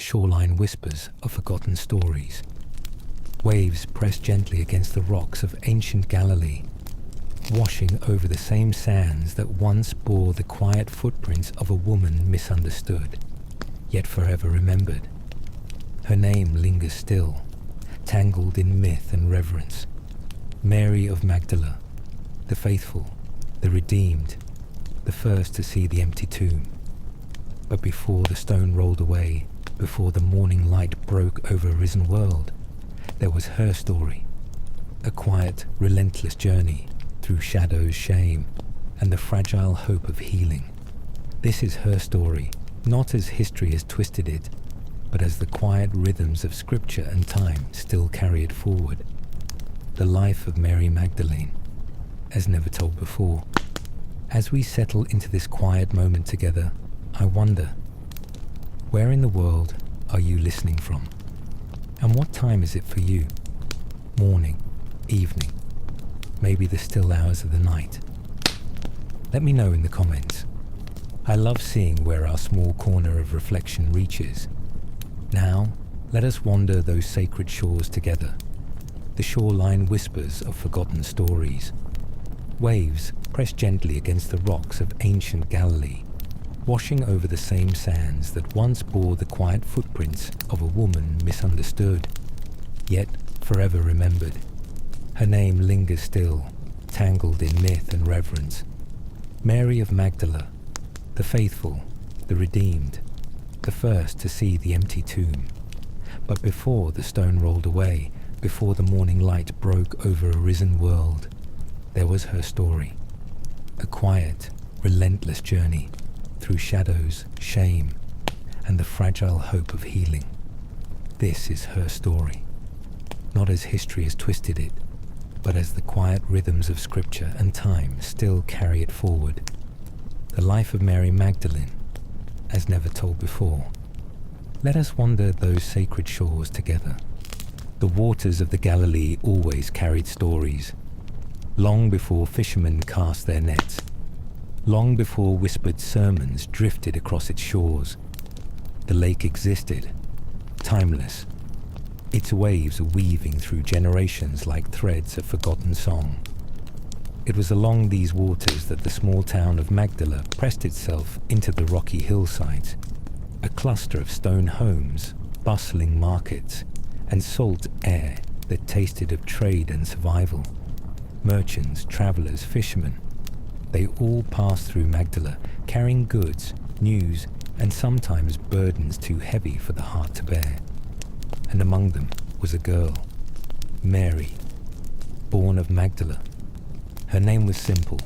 shoreline whispers of forgotten stories. Waves press gently against the rocks of ancient Galilee, washing over the same sands that once bore the quiet footprints of a woman misunderstood, yet forever remembered. Her name lingers still, tangled in myth and reverence. Mary of Magdala, the faithful, the redeemed, the first to see the empty tomb. But before the stone rolled away, before the morning light broke over a risen world, there was her story, a quiet, relentless journey through shadows, shame, and the fragile hope of healing. This is her story, not as history has twisted it, but as the quiet rhythms of scripture and time still carry it forward. The life of Mary Magdalene, as never told before. As we settle into this quiet moment together, I wonder, where in the world are you listening from? And what time is it for you? Morning, evening, maybe the still hours of the night? Let me know in the comments. I love seeing where our small corner of reflection reaches. Now, let us wander those sacred shores together. The shoreline whispers of forgotten stories. Waves press gently against the rocks of ancient Galilee, washing over the same sands that once bore the quiet footprints of a woman misunderstood, yet forever remembered. Her name lingers still, tangled in myth and reverence. Mary of Magdala, the faithful, the redeemed, the first to see the empty tomb. But before the stone rolled away, before the morning light broke over a risen world, there was her story, a quiet, relentless journey through shadows, shame, and the fragile hope of healing. This is her story, not as history has twisted it, but as the quiet rhythms of scripture and time still carry it forward. The life of Mary Magdalene, as never told before. Let us wander those sacred shores together. The waters of the Galilee always carried stories, long before fishermen cast their nets, long before whispered sermons drifted across its shores. The lake existed, timeless, its waves weaving through generations like threads of forgotten song. It was along these waters that the small town of Magdala pressed itself into the rocky hillsides, a cluster of stone homes, bustling markets, and salt air that tasted of trade and survival. Merchants, travelers, fishermen, they all passed through Magdala, carrying goods, news, and sometimes burdens too heavy for the heart to bear. And among them was a girl, Mary, born of Magdala. Her name was simple,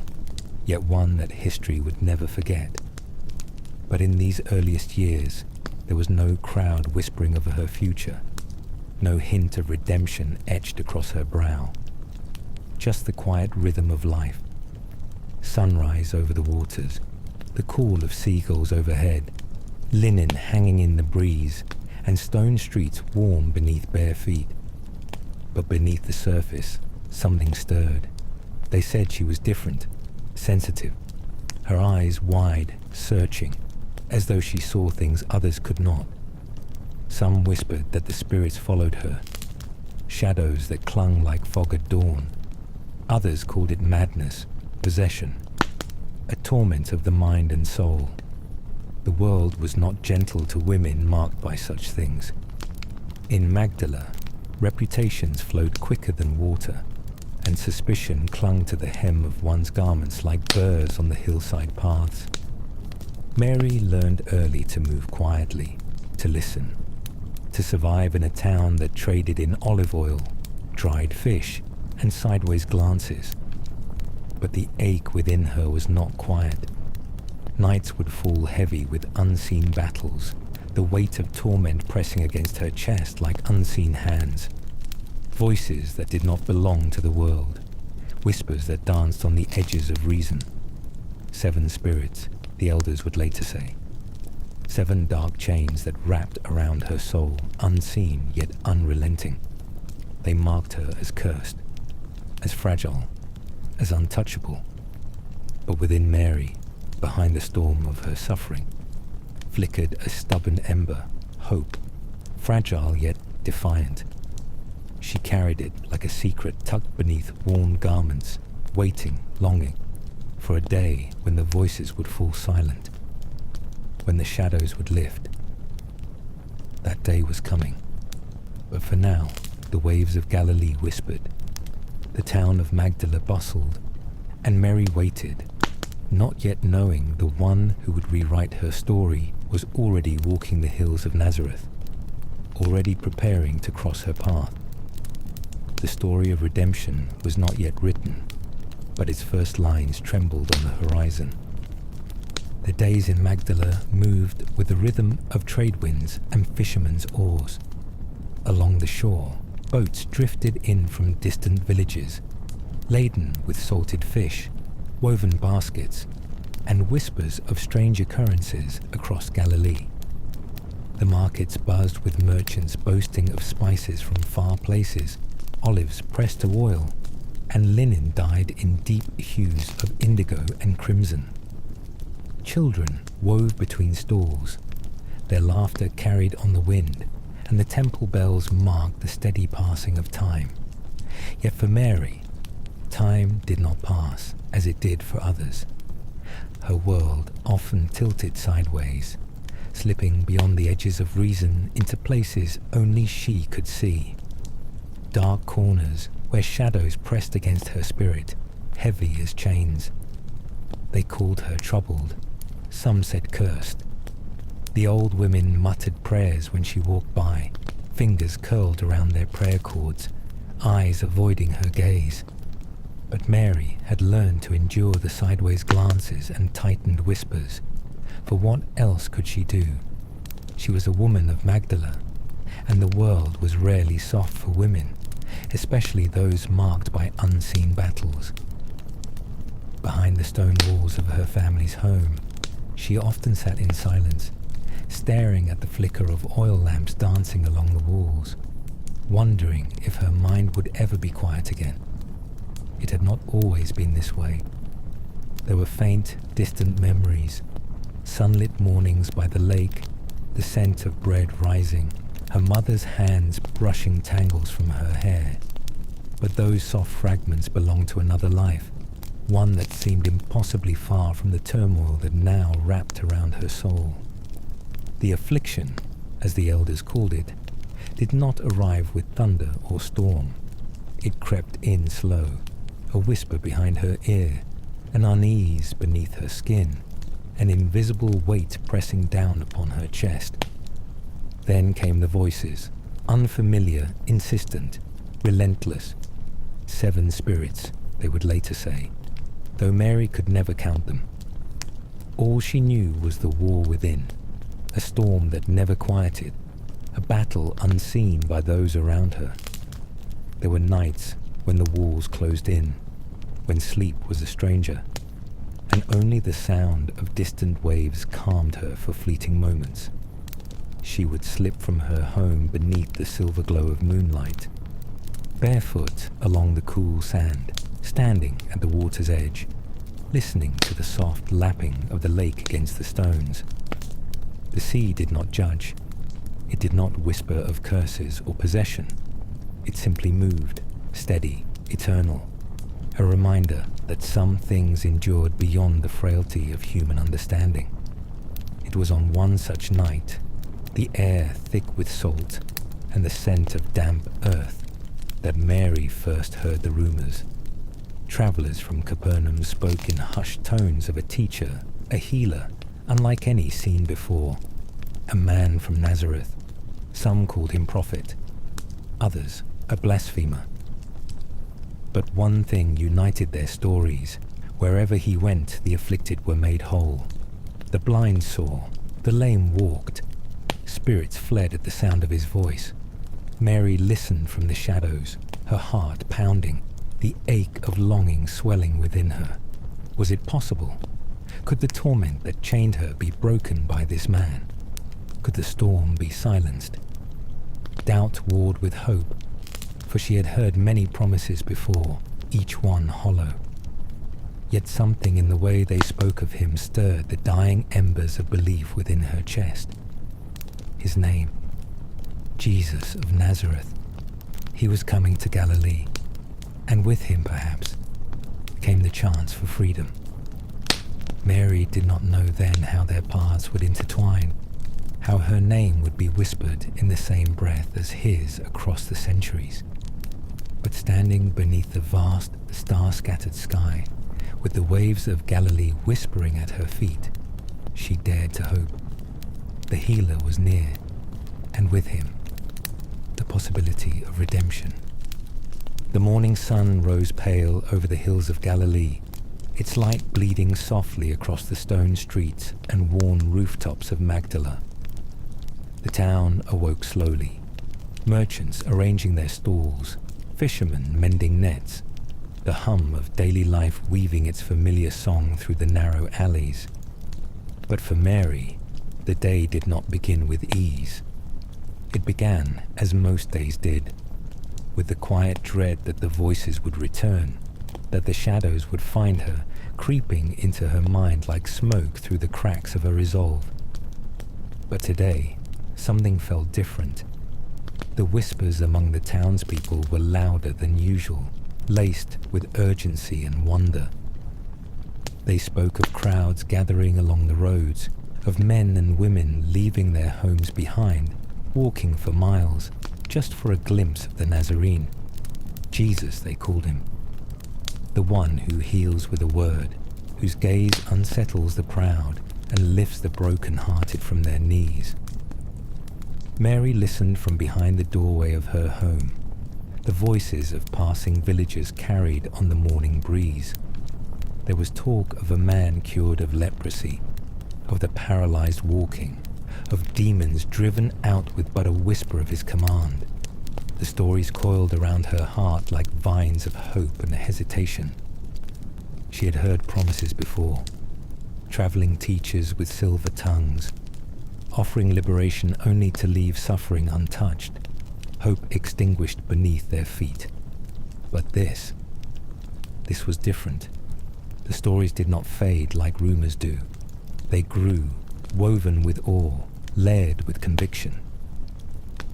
yet one that history would never forget. But in these earliest years, there was no crowd whispering of her future, no hint of redemption etched across her brow. Just the quiet rhythm of life. Sunrise over the waters, the call of seagulls overhead, linen hanging in the breeze, and stone streets warm beneath bare feet. But beneath the surface, something stirred. They said she was different, sensitive, her eyes wide, searching, as though she saw things others could not. Some whispered that the spirits followed her, shadows that clung like fog at dawn. Others called it madness, possession, a torment of the mind and soul. The world was not gentle to women marked by such things. In Magdala, reputations flowed quicker than water, and suspicion clung to the hem of one's garments like burrs on the hillside paths. Mary learned early to move quietly, to listen, to survive in a town that traded in olive oil, dried fish, and sideways glances. But the ache within her was not quiet. Nights would fall heavy with unseen battles, the weight of torment pressing against her chest like unseen hands. Voices that did not belong to the world, whispers that danced on the edges of reason. 7 spirits, the elders would later say. 7 dark chains that wrapped around her soul, unseen yet unrelenting. They marked her as cursed, as fragile, as untouchable. But within Mary, behind the storm of her suffering, flickered a stubborn ember, hope fragile yet defiant. She carried it like a secret tucked beneath worn garments, waiting, longing, for a day when the voices would fall silent, when the shadows would lift. That day was coming, but for now, the waves of Galilee whispered, the town of Magdala bustled, and Mary waited, not yet knowing the one who would rewrite her story was already walking the hills of Nazareth, already preparing to cross her path. The story of redemption was not yet written, but its first lines trembled on the horizon. The days in Magdala moved with the rhythm of trade winds and fishermen's oars. Along the shore, boats drifted in from distant villages, laden with salted fish, woven baskets, and whispers of strange occurrences across Galilee. The markets buzzed with merchants boasting of spices from far places, olives pressed to oil, and linen dyed in deep hues of indigo and crimson. Children wove between stalls, their laughter carried on the wind, and the temple bells marked the steady passing of time. Yet for Mary, time did not pass as it did for others. Her world often tilted sideways, slipping beyond the edges of reason into places only she could see. Dark corners where shadows pressed against her spirit, heavy as chains. They called her troubled, some said cursed. The old women muttered prayers when she walked by, fingers curled around their prayer cords, eyes avoiding her gaze. But Mary had learned to endure the sideways glances and tightened whispers, for what else could she do? She was a woman of Magdala, and the world was rarely soft for women, especially those marked by unseen battles. Behind the stone walls of her family's home, she often sat in silence, staring at the flicker of oil lamps dancing along the walls, wondering if her mind would ever be quiet again. It had not always been this way. There were faint, distant memories, sunlit mornings by the lake, the scent of bread rising, her mother's hands brushing tangles from her hair. But those soft fragments belonged to another life, one that seemed impossibly far from the turmoil that now wrapped around her soul. The affliction, as the elders called it, did not arrive with thunder or storm. It crept in slow, a whisper behind her ear, an unease beneath her skin, an invisible weight pressing down upon her chest. Then came the voices, unfamiliar, insistent, relentless. 7 spirits, they would later say, though Mary could never count them. All she knew was the war within, a storm that never quieted, a battle unseen by those around her. There were nights when the walls closed in, when sleep was a stranger, and only the sound of distant waves calmed her for fleeting moments. She would slip from her home beneath the silver glow of moonlight, barefoot along the cool sand, standing at the water's edge, listening to the soft lapping of the lake against the stones. The sea did not judge. It did not whisper of curses or possession. It simply moved, steady, eternal, a reminder that some things endured beyond the frailty of human understanding. It was on one such night, the air thick with salt and the scent of damp earth, that Mary first heard the rumors. Travelers from Capernaum spoke in hushed tones of a teacher, a healer, unlike any seen before, a man from Nazareth. Some called him prophet, others a blasphemer. But one thing united their stories. Wherever he went, the afflicted were made whole. The blind saw, the lame walked. Spirits fled at the sound of his voice. Mary listened from the shadows, her heart pounding, the ache of longing swelling within her. Was it possible? Could the torment that chained her be broken by this man? Could the storm be silenced? Doubt warred with hope, for she had heard many promises before, each one hollow. Yet something in the way they spoke of him stirred the dying embers of belief within her chest. His name, Jesus of Nazareth. He was coming to Galilee, and with him, perhaps, came the chance for freedom. Mary did not know then how their paths would intertwine, how her name would be whispered in the same breath as his across the centuries. But standing beneath the vast, star-scattered sky, with the waves of Galilee whispering at her feet, she dared to hope. The healer was near, and with him, the possibility of redemption. The morning sun rose pale over the hills of Galilee, its light bleeding softly across the stone streets and worn rooftops of Magdala. The town awoke slowly, merchants arranging their stalls, fishermen mending nets, the hum of daily life weaving its familiar song through the narrow alleys. But for Mary, the day did not begin with ease. It began, as most days did, with the quiet dread that the voices would return, that the shadows would find her, creeping into her mind like smoke through the cracks of her resolve. But today, something felt different. The whispers among the townspeople were louder than usual, laced with urgency and wonder. They spoke of crowds gathering along the roads, of men and women leaving their homes behind, walking for miles, just for a glimpse of the Nazarene. Jesus, they called him. The one who heals with a word, whose gaze unsettles the proud and lifts the broken-hearted from their knees. Mary listened from behind the doorway of her home. The voices of passing villagers carried on the morning breeze. There was talk of a man cured of leprosy, of the paralyzed walking, of demons driven out with but a whisper of his command. The stories coiled around her heart like vines of hope and hesitation. She had heard promises before, traveling teachers with silver tongues, offering liberation only to leave suffering untouched, hope extinguished beneath their feet. But this was different. The stories did not fade like rumors do. They grew, woven with awe, layered with conviction.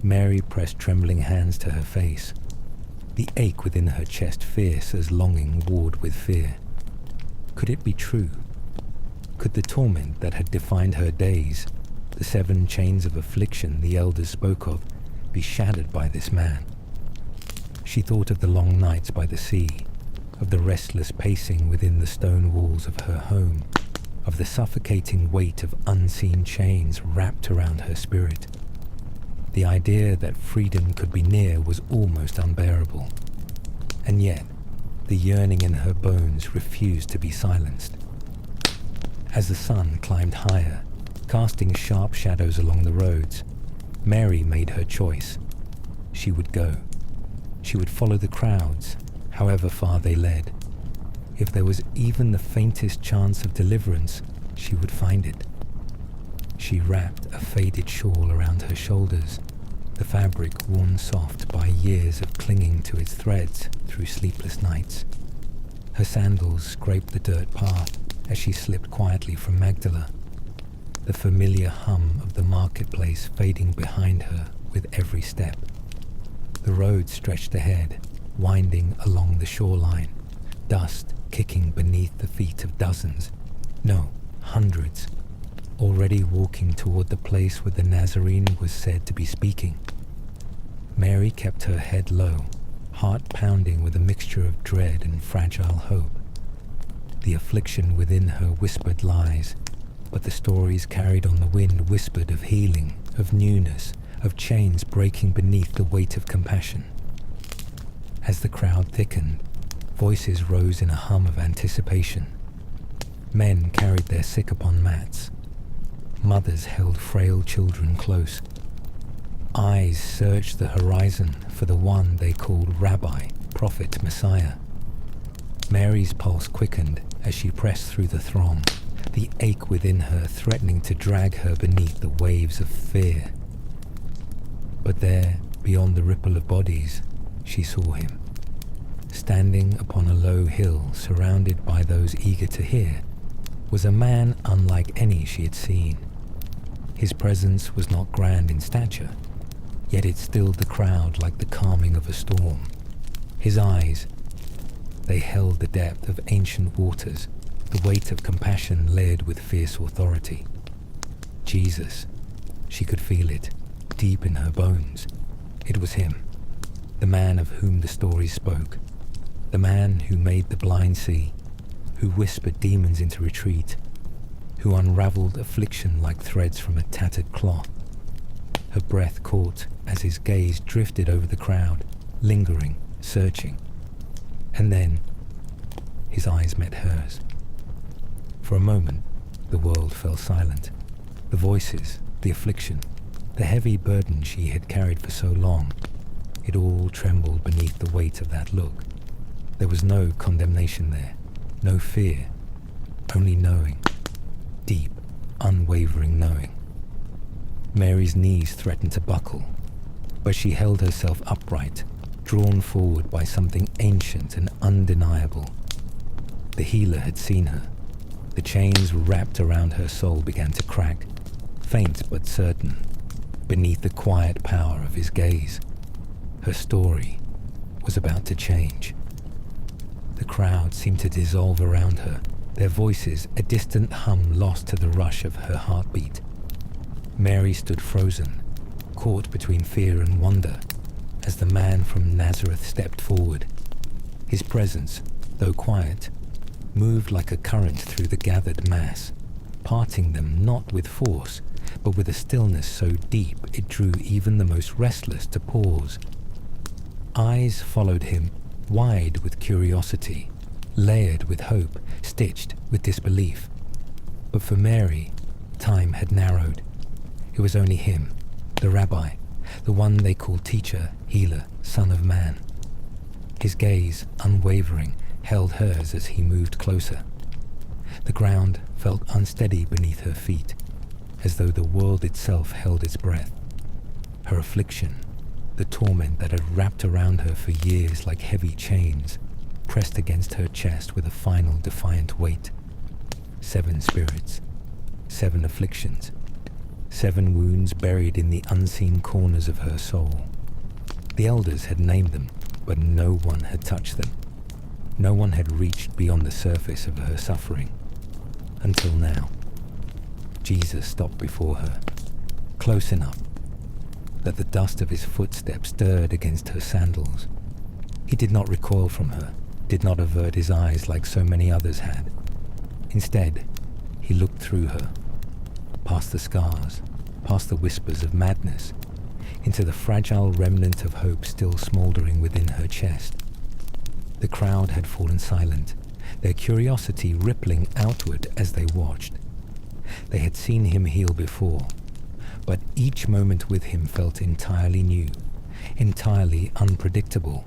Mary pressed trembling hands to her face, the ache within her chest fierce as longing warred with fear. Could it be true? Could the torment that had defined her days, the 7 chains of affliction the elders spoke of, be shattered by this man? She thought of the long nights by the sea, of the restless pacing within the stone walls of her home, of the suffocating weight of unseen chains wrapped around her spirit. The idea that freedom could be near was almost unbearable. And yet, the yearning in her bones refused to be silenced. As the sun climbed higher, casting sharp shadows along the roads, Mary made her choice. She would go. She would follow the crowds, however far they led. If there was even the faintest chance of deliverance, she would find it. She wrapped a faded shawl around her shoulders, the fabric worn soft by years of clinging to its threads through sleepless nights. Her sandals scraped the dirt path as she slipped quietly from Magdala, the familiar hum of the marketplace fading behind her with every step. The road stretched ahead, winding along the shoreline, dust kicking beneath the feet of dozens, no, hundreds, already walking toward the place where the Nazarene was said to be speaking. Mary kept her head low, heart pounding with a mixture of dread and fragile hope. The affliction within her whispered lies, but the stories carried on the wind whispered of healing, of newness, of chains breaking beneath the weight of compassion. As the crowd thickened, voices rose in a hum of anticipation. Men carried their sick upon mats. Mothers held frail children close. Eyes searched the horizon for the one they called Rabbi, Prophet, Messiah. Mary's pulse quickened as she pressed through the throng, the ache within her threatening to drag her beneath the waves of fear. But there, beyond the ripple of bodies, she saw him. Standing upon a low hill surrounded by those eager to hear, was a man unlike any she had seen. His presence was not grand in stature. yet it stilled the crowd like the calming of a storm. His eyes, they held the depth of ancient waters, the weight of compassion layered with fierce authority. Jesus, she could feel it, deep in her bones. It was him, the man of whom the stories spoke, the man who made the blind see, who whispered demons into retreat, who unraveled affliction like threads from a tattered cloth. Her breath caught as his gaze drifted over the crowd, lingering, searching. And then, his eyes met hers. For a moment, the world fell silent. The voices, the affliction, the heavy burden she had carried for so long, it all trembled beneath the weight of that look. There was no condemnation there, no fear, only knowing, deep, unwavering knowing. Mary's knees threatened to buckle, but she held herself upright, drawn forward by something ancient and undeniable. The healer had seen her. The chains wrapped around her soul began to crack, faint but certain, beneath the quiet power of his gaze. Her story was about to change. The crowd seemed to dissolve around her, their voices a distant hum lost to the rush of her heartbeat. Mary stood frozen, caught between fear and wonder, as the man from Nazareth stepped forward. His presence, though quiet, moved like a current through the gathered mass, parting them not with force, but with a stillness so deep it drew even the most restless to pause. Eyes followed him, wide with curiosity, layered with hope, stitched with disbelief. But for Mary, time had narrowed. It was only him, the rabbi, the one they called teacher, healer, son of man. His gaze, unwavering, held hers as he moved closer. The ground felt unsteady beneath her feet, as though the world itself held its breath. Her affliction, the torment that had wrapped around her for years like heavy chains, pressed against her chest with a final defiant weight. 7 spirits, 7 afflictions, 7 wounds buried in the unseen corners of her soul. The elders had named them, but no one had touched them. No one had reached beyond the surface of her suffering. Until now. Jesus stopped before her, close enough that the dust of his footsteps stirred against her sandals. He did not recoil from her, did not avert his eyes like so many others had. Instead, he looked through her, past the scars, past the whispers of madness, into the fragile remnant of hope still smouldering within her chest. The crowd had fallen silent, their curiosity rippling outward as they watched. They had seen him heal before, but each moment with him felt entirely new, entirely unpredictable.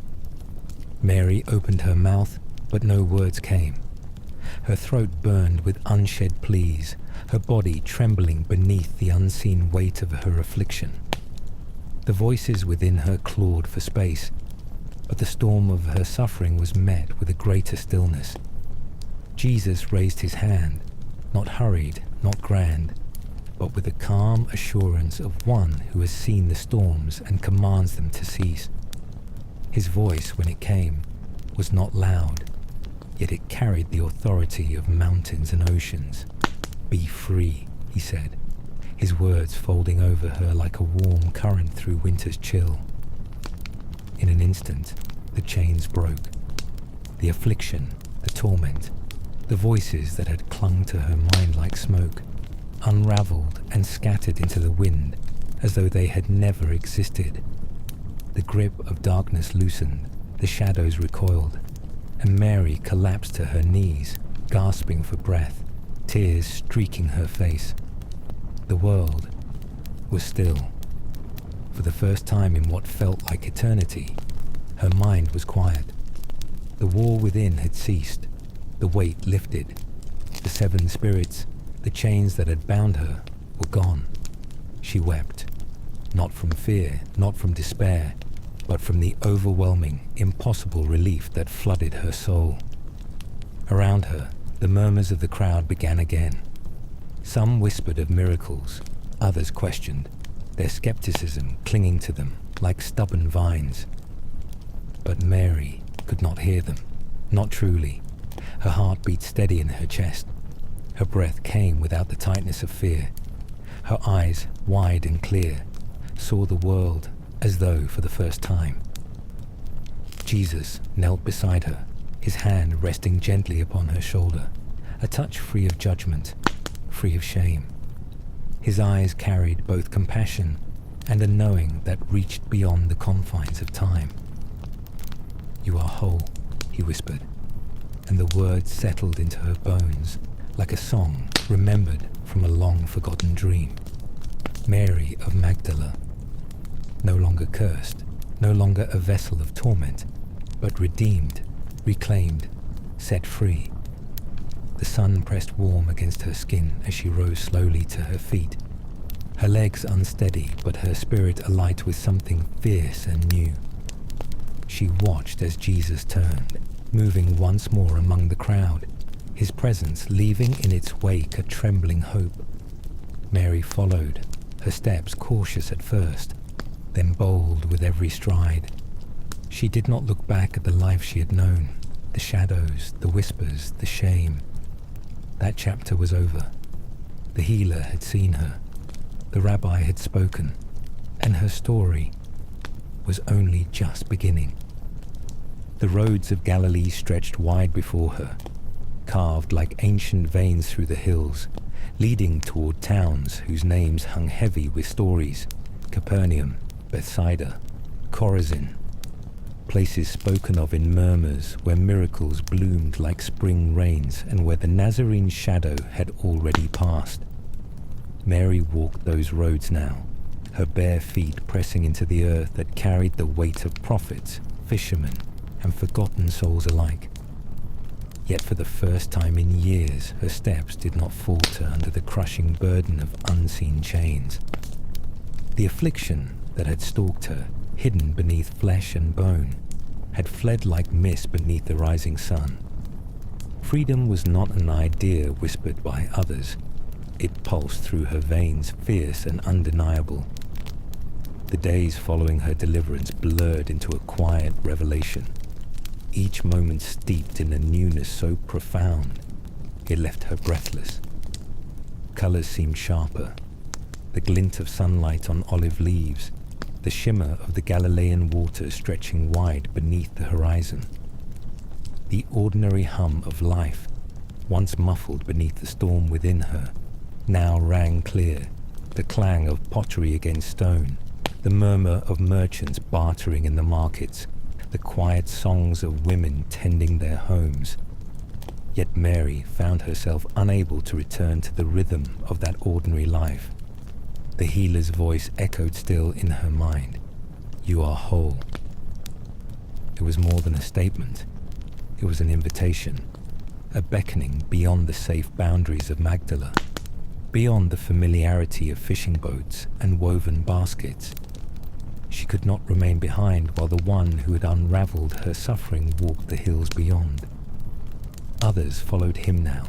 Mary opened her mouth, but no words came. Her throat burned with unshed pleas, her body trembling beneath the unseen weight of her affliction. The voices within her clawed for space, but the storm of her suffering was met with a greater stillness. Jesus raised his hand, not hurried, not grand, but with the calm assurance of one who has seen the storms and commands them to cease. His voice, when it came, was not loud, yet it carried the authority of mountains and oceans. "Be free," he said, his words folding over her like a warm current through winter's chill. In an instant, the chains broke. The affliction, the torment, the voices that had clung to her mind like smoke, unraveled and scattered into the wind as though they had never existed. The grip of darkness loosened, the shadows recoiled, and Mary collapsed to her knees, gasping for breath, tears streaking her face. The world was still. For the first time in what felt like eternity, her mind was quiet. The war within had ceased, the weight lifted. The 7 spirits, the chains that had bound her, were gone. She wept, not from fear, not from despair, but from the overwhelming, impossible relief that flooded her soul. Around her, the murmurs of the crowd began again. Some whispered of miracles, others questioned. their skepticism clinging to them like stubborn vines. But Mary could not hear them, not truly. Her heart beat steady in her chest. Her breath came without the tightness of fear. Her eyes, wide and clear, saw the world as though for the first time. Jesus knelt beside her, his hand resting gently upon her shoulder, a touch free of judgment, free of shame. His eyes carried both compassion and a knowing that reached beyond the confines of time. "You are whole," he whispered, and the words settled into her bones like a song remembered from a long-forgotten dream. Mary of Magdala, no longer cursed, no longer a vessel of torment, but redeemed, reclaimed, set free. The sun pressed warm against her skin as she rose slowly to her feet, her legs unsteady but her spirit alight with something fierce and new. She watched as Jesus turned, moving once more among the crowd, his presence leaving in its wake a trembling hope. Mary followed, her steps cautious at first, then bold with every stride. She did not look back at the life she had known, the shadows, the whispers, the shame. That chapter was over. The healer had seen her, the rabbi had spoken, and her story was only just beginning. The roads of Galilee stretched wide before her, carved like ancient veins through the hills, leading toward towns whose names hung heavy with stories: Capernaum, Bethsaida, Chorazin, places spoken of in murmurs where miracles bloomed like spring rains and where the Nazarene's shadow had already passed. Mary walked those roads now, her bare feet pressing into the earth that carried the weight of prophets, fishermen, and forgotten souls alike. Yet for the first time in years, her steps did not falter under the crushing burden of unseen chains. The affliction that had stalked her, hidden beneath flesh and bone, had fled like mist beneath the rising sun. Freedom was not an idea whispered by others. It pulsed through her veins, fierce and undeniable. The days following her deliverance blurred into a quiet revelation, each moment steeped in a newness so profound it left her breathless. Colors seemed sharper, the glint of sunlight on olive leaves, the shimmer of the Galilean waters stretching wide beneath the horizon. The ordinary hum of life, once muffled beneath the storm within her, now rang clear, the clang of pottery against stone, the murmur of merchants bartering in the markets, the quiet songs of women tending their homes. Yet Mary found herself unable to return to the rhythm of that ordinary life. The healer's voice echoed still in her mind. "You are whole." It was more than a statement. It was an invitation, a beckoning beyond the safe boundaries of Magdala, beyond the familiarity of fishing boats and woven baskets. She could not remain behind while the one who had unraveled her suffering walked the hills beyond. Others followed him now,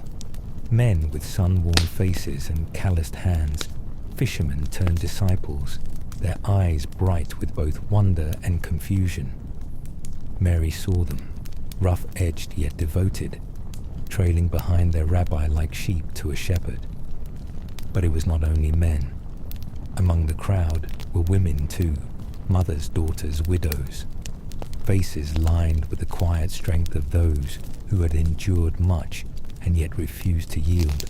men with sun-worn faces and calloused hands, fishermen turned disciples, their eyes bright with both wonder and confusion. Mary saw them, rough-edged yet devoted, trailing behind their rabbi like sheep to a shepherd. But it was not only men. Among the crowd were women too, mothers, daughters, widows, faces lined with the quiet strength of those who had endured much and yet refused to yield.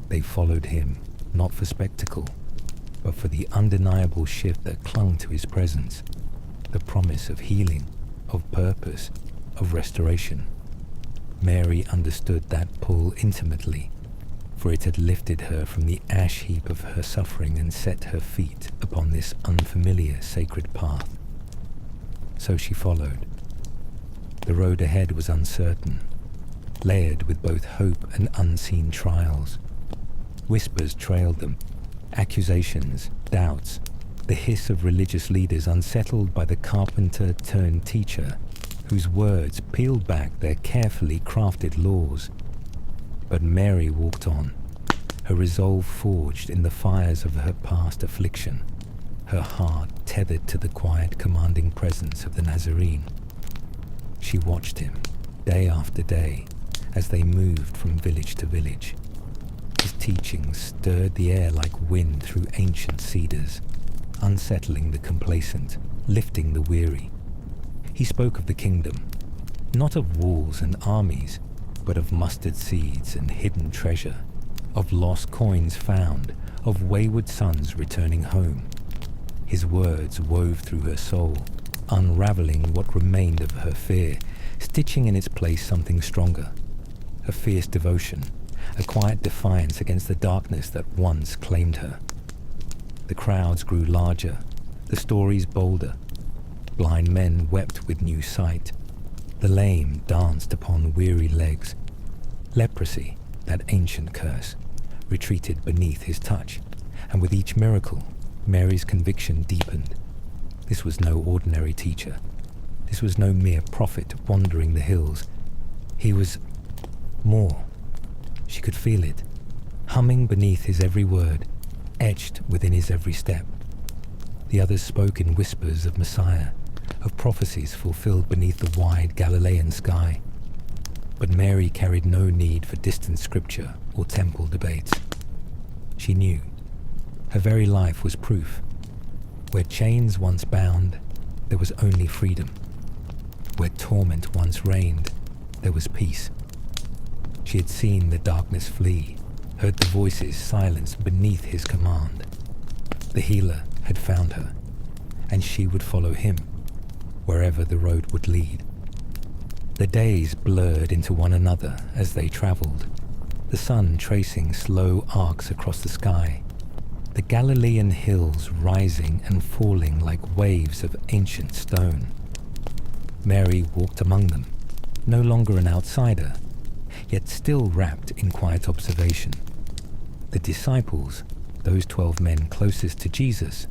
They followed him, not for spectacle, but for the undeniable shift that clung to his presence, the promise of healing, of purpose, of restoration. Mary understood that pull intimately, for it had lifted her from the ash heap of her suffering and set her feet upon this unfamiliar sacred path. So she followed. The road ahead was uncertain, layered with both hope and unseen trials. Whispers trailed them, accusations, doubts, the hiss of religious leaders unsettled by the carpenter-turned-teacher, whose words peeled back their carefully crafted laws. But Mary walked on, her resolve forged in the fires of her past affliction, her heart tethered to the quiet, commanding presence of the Nazarene. She watched him, day after day, as they moved from village to village. His teachings stirred the air like wind through ancient cedars, unsettling the complacent, lifting the weary. He spoke of the kingdom, not of walls and armies, but of mustard seeds and hidden treasure, of lost coins found, of wayward sons returning home. His words wove through her soul, unraveling what remained of her fear, stitching in its place something stronger, a fierce devotion, a quiet defiance against the darkness that once claimed her. The crowds grew larger, the stories bolder. Blind men wept with new sight. The lame danced upon weary legs. Leprosy, that ancient curse, retreated beneath his touch, and with each miracle, Mary's conviction deepened. This was no ordinary teacher. This was no mere prophet wandering the hills. He was more. She could feel it, humming beneath his every word, etched within his every step. The others spoke in whispers of Messiah, of prophecies fulfilled beneath the wide Galilean sky. But Mary carried no need for distant scripture or temple debates. She knew. Her very life was proof. Where chains once bound, there was only freedom. Where torment once reigned, there was peace. She had seen the darkness flee, heard the voices silenced beneath his command. The healer had found her, and she would follow him, wherever the road would lead. The days blurred into one another as they traveled, the sun tracing slow arcs across the sky, the Galilean hills rising and falling like waves of ancient stone. Mary walked among them, no longer an outsider, yet still wrapped in quiet observation. The disciples, those 12 men closest to Jesus,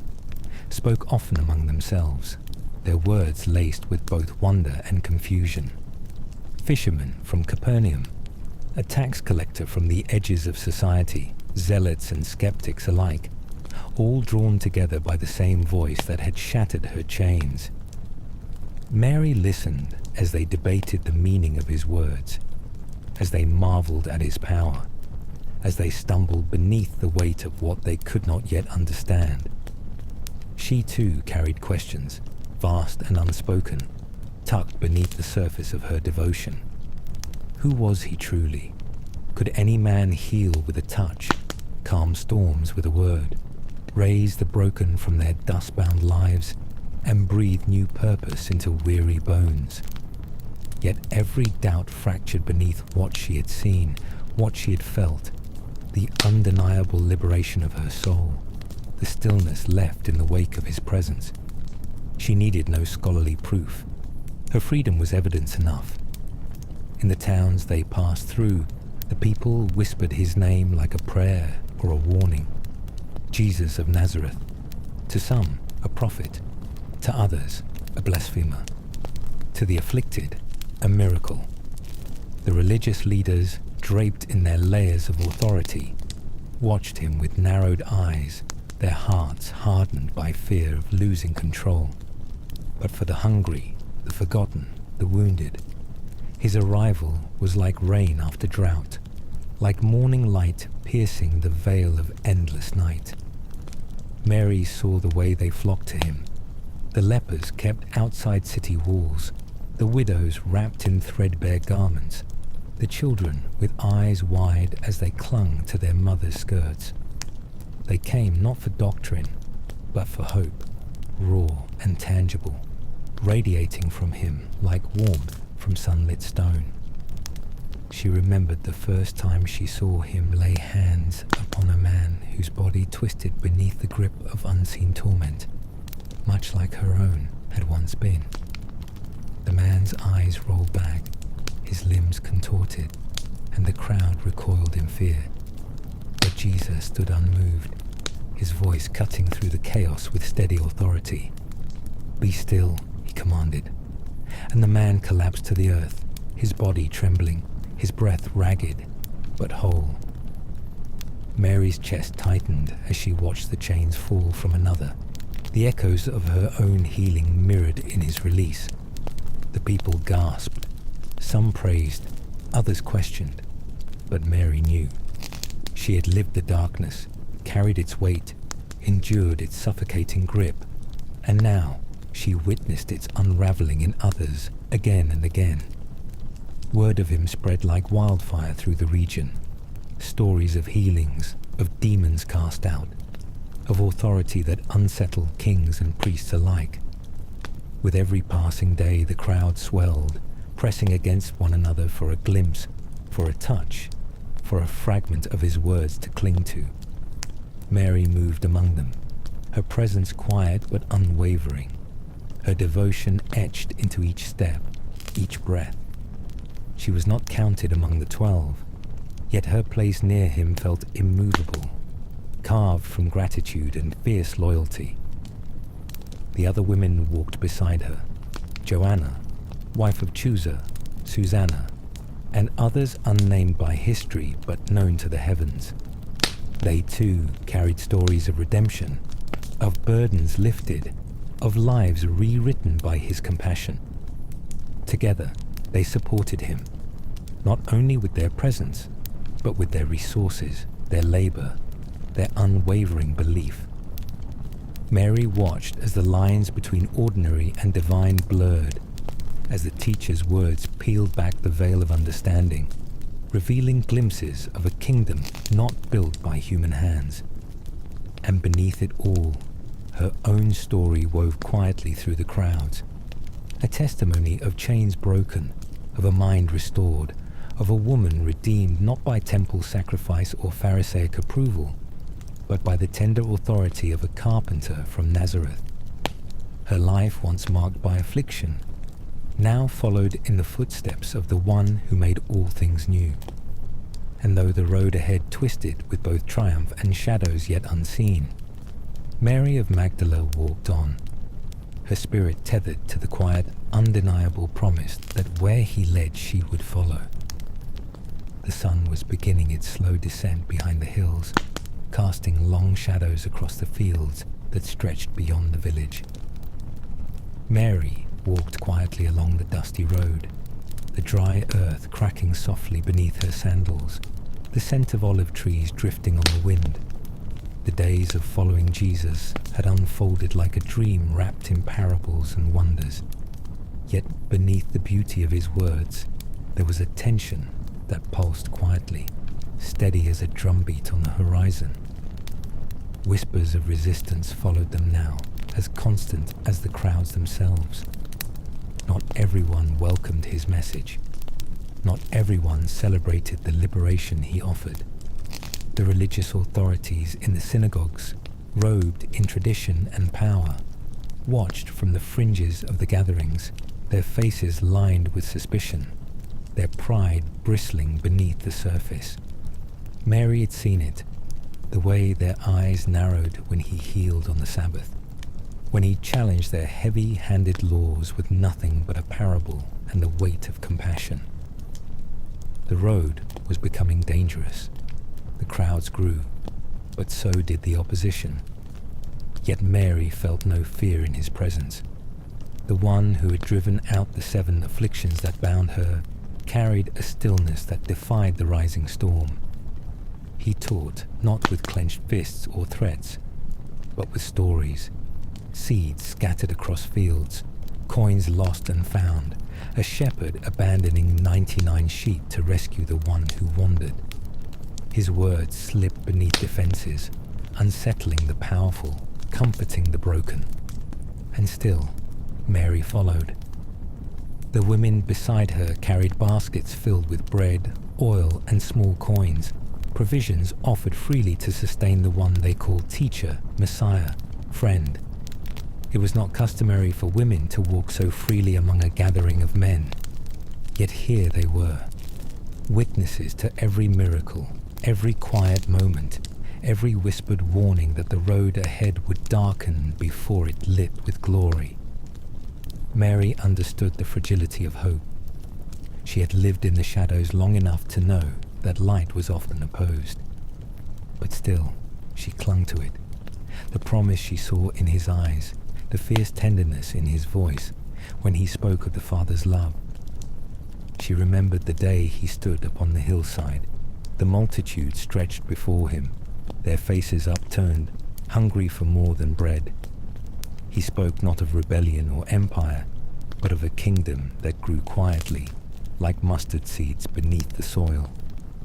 spoke often among themselves, their words laced with both wonder and confusion. Fishermen from Capernaum, a tax collector from the edges of society, zealots and skeptics alike, all drawn together by the same voice that had shattered her chains. Mary listened as they debated the meaning of his words, as they marveled at his power, as they stumbled beneath the weight of what they could not yet understand. She too carried questions, vast and unspoken, tucked beneath the surface of her devotion. Who was he truly? Could any man heal with a touch, calm storms with a word, raise the broken from their dust-bound lives, and breathe new purpose into weary bones? Yet every doubt fractured beneath what she had seen, what she had felt, the undeniable liberation of her soul, the stillness left in the wake of his presence. She needed no scholarly proof. Her freedom was evidence enough. In the towns they passed through, the people whispered his name like a prayer or a warning. Jesus of Nazareth. To some, a prophet. To others, a blasphemer. To the afflicted, a miracle. The religious leaders, draped in their layers of authority, watched him with narrowed eyes, their hearts hardened by fear of losing control. But for the hungry, the forgotten, the wounded, his arrival was like rain after drought, like morning light piercing the veil of endless night. Mary saw the way they flocked to him. The lepers kept outside city walls, the widows wrapped in threadbare garments, the children with eyes wide as they clung to their mothers' skirts. They came not for doctrine, but for hope, raw and tangible, radiating from him like warmth from sunlit stone. She remembered the first time she saw him lay hands upon a man whose body twisted beneath the grip of unseen torment, much like her own had once been. The man's eyes rolled back, his limbs contorted, and the crowd recoiled in fear. But Jesus stood unmoved, his voice cutting through the chaos with steady authority. "Be still," he commanded, and the man collapsed to the earth, his body trembling, his breath ragged, but whole. Mary's chest tightened as she watched the chains fall from another, The echoes of her own healing mirrored in his release. The people gasped. Some praised, others questioned. But Mary knew. She had lived the darkness, carried its weight, endured its suffocating grip, and now she witnessed its unraveling in others again and again. Word of him spread like wildfire through the region. Stories of healings, of demons cast out, of authority that unsettled kings and priests alike. With every passing day the crowd swelled, pressing against one another for a glimpse, for a touch, for a fragment of his words to cling to. Mary moved among them, her presence quiet but unwavering, her devotion etched into each step, each breath. She was not counted among the 12, yet her place near him felt immovable, carved from gratitude and fierce loyalty. The other women walked beside her, Joanna, wife of Chusa, Susanna, and others unnamed by history but known to the heavens. They too carried stories of redemption, of burdens lifted, of lives rewritten by his compassion. Together, they supported him, not only with their presence, but with their resources, their labor, their unwavering belief. Mary watched as the lines between ordinary and divine blurred, as the teacher's words peeled back the veil of understanding, revealing glimpses of a kingdom not built by human hands. And beneath it all, her own story wove quietly through the crowds, a testimony of chains broken, of a mind restored, of a woman redeemed not by temple sacrifice or Pharisaic approval, but by the tender authority of a carpenter from Nazareth. Her life, once marked by affliction, now followed in the footsteps of the one who made all things new. And though the road ahead twisted with both triumph and shadows yet unseen, Mary of Magdala walked on, her spirit tethered to the quiet, undeniable promise that where he led she would follow. The sun was beginning its slow descent behind the hills, casting long shadows across the fields that stretched beyond the village. Mary walked quietly along the dusty road, the dry earth cracking softly beneath her sandals, the scent of olive trees drifting on the wind. The days of following Jesus had unfolded like a dream wrapped in parables and wonders. Yet beneath the beauty of his words, there was a tension that pulsed quietly, steady as a drumbeat on the horizon. Whispers of resistance followed them now, as constant as the crowds themselves. Not everyone welcomed his message. Not everyone celebrated the liberation he offered. The religious authorities in the synagogues, robed in tradition and power, watched from the fringes of the gatherings, their faces lined with suspicion, their pride bristling beneath the surface. Mary had seen it, the way their eyes narrowed when he healed on the Sabbath, when he challenged their heavy-handed laws with nothing but a parable and the weight of compassion. The road was becoming dangerous. The crowds grew, but so did the opposition. Yet Mary felt no fear in his presence. The one who had driven out the 7 afflictions that bound her carried a stillness that defied the rising storm. He taught not with clenched fists or threats, but with stories, seeds scattered across fields, coins lost and found, a shepherd abandoning 99 sheep to rescue the one who wandered. His words slipped beneath defenses, unsettling the powerful, comforting the broken. And still, Mary followed. The women beside her carried baskets filled with bread, oil, and small coins, provisions offered freely to sustain the one they called teacher, Messiah, friend. It was not customary for women to walk so freely among a gathering of men. Yet here they were, witnesses to every miracle, every quiet moment, every whispered warning that the road ahead would darken before it lit with glory. Mary understood the fragility of hope. She had lived in the shadows long enough to know that light was often opposed. But still, she clung to it. the promise she saw in his eyes, the fierce tenderness in his voice when he spoke of the Father's love. She remembered the day he stood upon the hillside, the multitude stretched before him, their faces upturned, hungry for more than bread. He spoke not of rebellion or empire, but of a kingdom that grew quietly, like mustard seeds beneath the soil.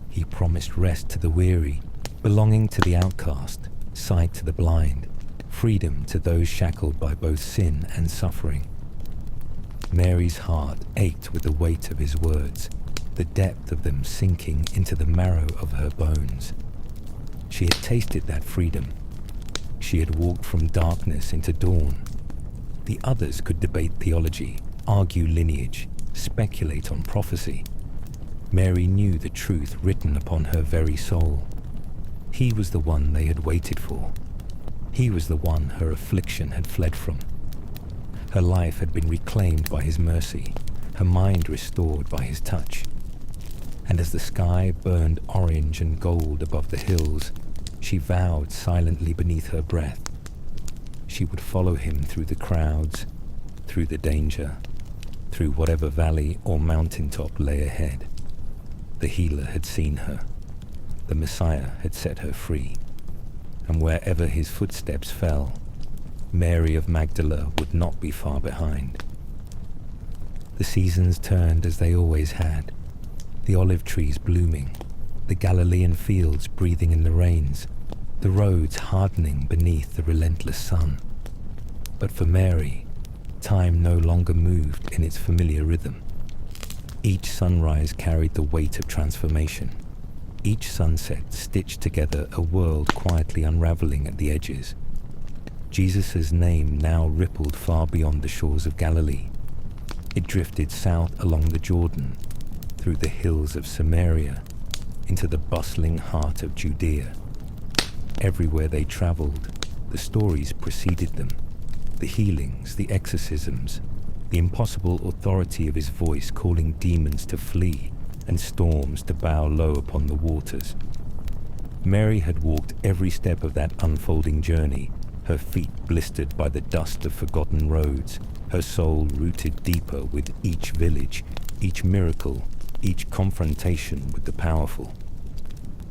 He promised rest to the weary, belonging to the outcast, sight to the blind, freedom to those shackled by both sin and suffering. Mary's heart ached with the weight of his words, the depth of them sinking into the marrow of her bones. She had tasted that freedom. She had walked from darkness into dawn. The others could debate theology, argue lineage, speculate on prophecy. Mary knew the truth written upon her very soul. He was the one they had waited for. He was the one her affliction had fled from. Her life had been reclaimed by his mercy, her mind restored by his touch. And as the sky burned orange and gold above the hills, she vowed silently beneath her breath. She would follow him through the crowds, through the danger, through whatever valley or mountaintop lay ahead. The healer had seen her. The Messiah had set her free. And wherever his footsteps fell, Mary of Magdala would not be far behind. The seasons turned as they always had, the olive trees blooming, the Galilean fields breathing in the rains, the roads hardening beneath the relentless sun. But for Mary, time no longer moved in its familiar rhythm. Each sunrise carried the weight of transformation. Each sunset stitched together a world quietly unraveling at the edges. Jesus' name now rippled far beyond the shores of Galilee. It drifted south along the Jordan, through the hills of Samaria, into the bustling heart of Judea. Everywhere they traveled, the stories preceded them, the healings, the exorcisms, the impossible authority of his voice calling demons to flee and storms to bow low upon the waters. Mary had walked every step of that unfolding journey, her feet blistered by the dust of forgotten roads, her soul rooted deeper with each village, each miracle, each confrontation with the powerful.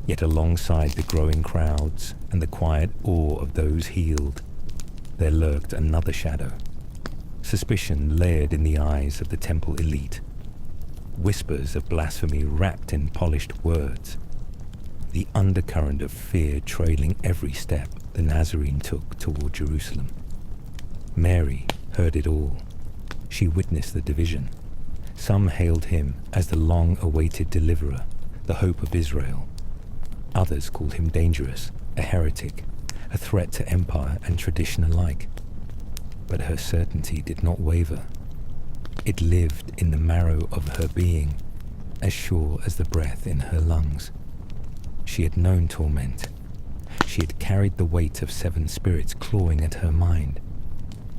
Yet alongside the growing crowds and the quiet awe of those healed, there lurked another shadow. Suspicion layered in the eyes of the temple elite. Whispers of blasphemy wrapped in polished words. The undercurrent of fear trailing every step the Nazarene took toward Jerusalem. Mary heard it all. She witnessed the division. Some hailed him as the long-awaited deliverer, the hope of Israel. Others called him dangerous, a heretic, a threat to empire and tradition alike. But her certainty did not waver. It lived in the marrow of her being, as sure as the breath in her lungs. She had known torment. She had carried the weight of 7 spirits clawing at her mind,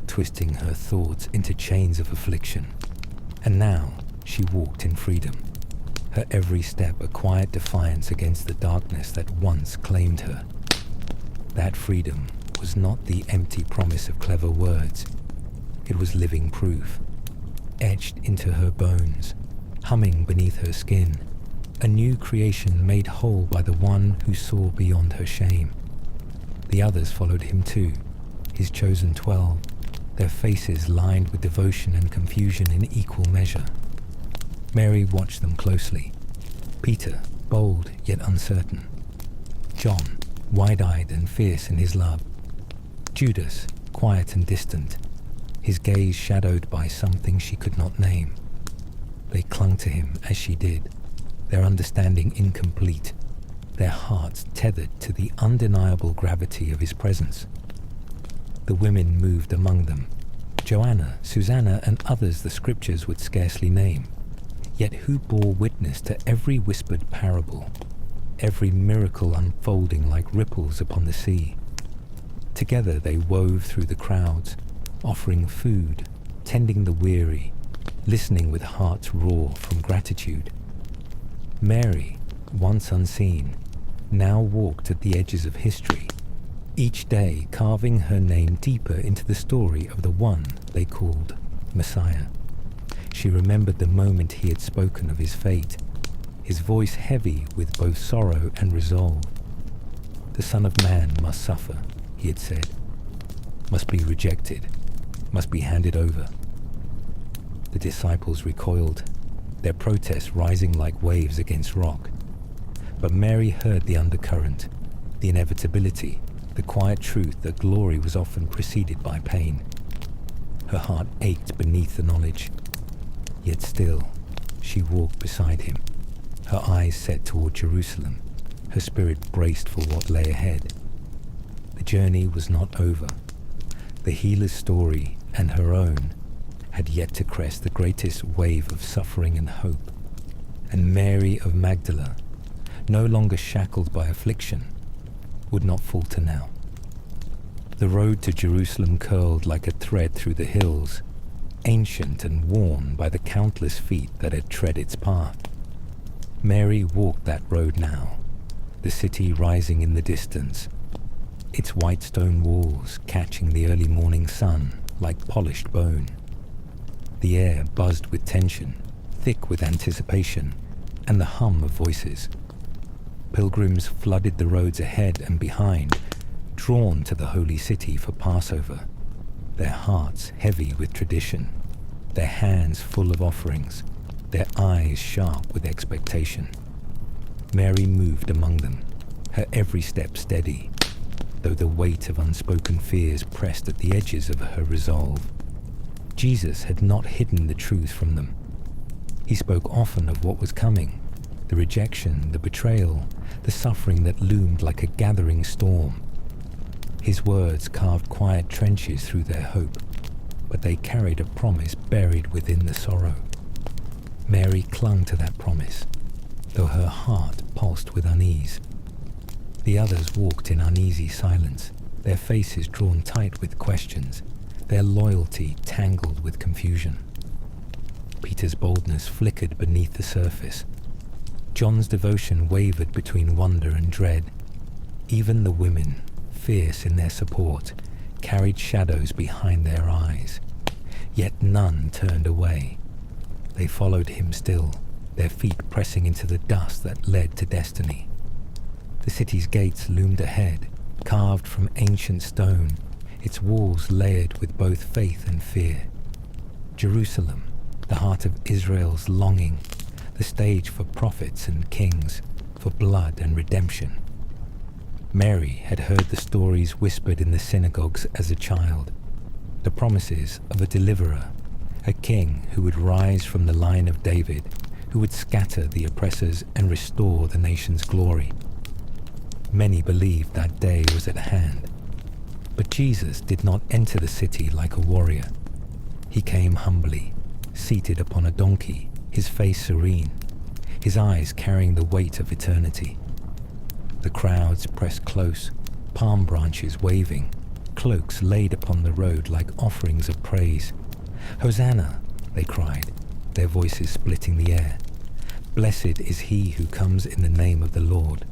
twisting her thoughts into chains of affliction. And now she walked in freedom, her every step a quiet defiance against the darkness that once claimed her. That freedom was not the empty promise of clever words. It was living proof, etched into her bones, humming beneath her skin, a new creation made whole by the one who saw beyond her shame. The others followed him too, his chosen 12, their faces lined with devotion and confusion in equal measure. Mary watched them closely. Peter, bold yet uncertain. John, wide-eyed and fierce in his love. Judas, quiet and distant, his gaze shadowed by something she could not name. They clung to him as she did, their understanding incomplete, their hearts tethered to the undeniable gravity of his presence. The women moved among them, Joanna, Susanna, and others the scriptures would scarcely name, yet who bore witness to every whispered parable, every miracle unfolding like ripples upon the sea. Together they wove through the crowds, offering food, tending the weary, listening with hearts raw from gratitude. Mary, once unseen, now walked at the edges of history, each day carving her name deeper into the story of the one they called Messiah. She remembered the moment he had spoken of his fate, his voice heavy with both sorrow and resolve. The Son of Man must suffer, he had said, must be rejected, must be handed over. The disciples recoiled, their protests rising like waves against rock. But Mary heard the undercurrent, the inevitability, the quiet truth that glory was often preceded by pain. Her heart ached beneath the knowledge. Yet still, she walked beside him, her eyes set toward Jerusalem, her spirit braced for what lay ahead. The journey was not over. The healer's story and her own had yet to crest the greatest wave of suffering and hope. And Mary of Magdala, no longer shackled by affliction, would not falter now. The road to Jerusalem curled like a thread through the hills, ancient and worn by the countless feet that had tread its path. Mary walked that road now, the city rising in the distance, its white stone walls catching the early morning sun like polished bone. The air buzzed with tension, thick with anticipation, and the hum of voices. Pilgrims flooded the roads ahead and behind, drawn to the holy city for Passover, their hearts heavy with tradition, their hands full of offerings, their eyes sharp with expectation. Mary moved among them, her every step steady, though the weight of unspoken fears pressed at the edges of her resolve. Jesus had not hidden the truth from them. He spoke often of what was coming, the rejection, the betrayal, the suffering that loomed like a gathering storm. His words carved quiet trenches through their hope, but they carried a promise buried within the sorrow. Mary clung to that promise, though her heart pulsed with unease. The others walked in uneasy silence, their faces drawn tight with questions, their loyalty tangled with confusion. Peter's boldness flickered beneath the surface. John's devotion wavered between wonder and dread. Even the women, fierce in their support, carried shadows behind their eyes. Yet none turned away. They followed him still, their feet pressing into the dust that led to destiny. The city's gates loomed ahead, carved from ancient stone, its walls layered with both faith and fear. Jerusalem, the heart of Israel's longing, the stage for prophets and kings, for blood and redemption. Mary had heard the stories whispered in the synagogues as a child, the promises of a deliverer, a king who would rise from the line of David, who would scatter the oppressors and restore the nation's glory. Many believed that day was at hand. But Jesus did not enter the city like a warrior. He came humbly, seated upon a donkey, his face serene, his eyes carrying the weight of eternity. The crowds pressed close, palm branches waving, cloaks laid upon the road like offerings of praise. "Hosanna!" they cried, their voices splitting the air. "Blessed is he who comes in the name of the Lord."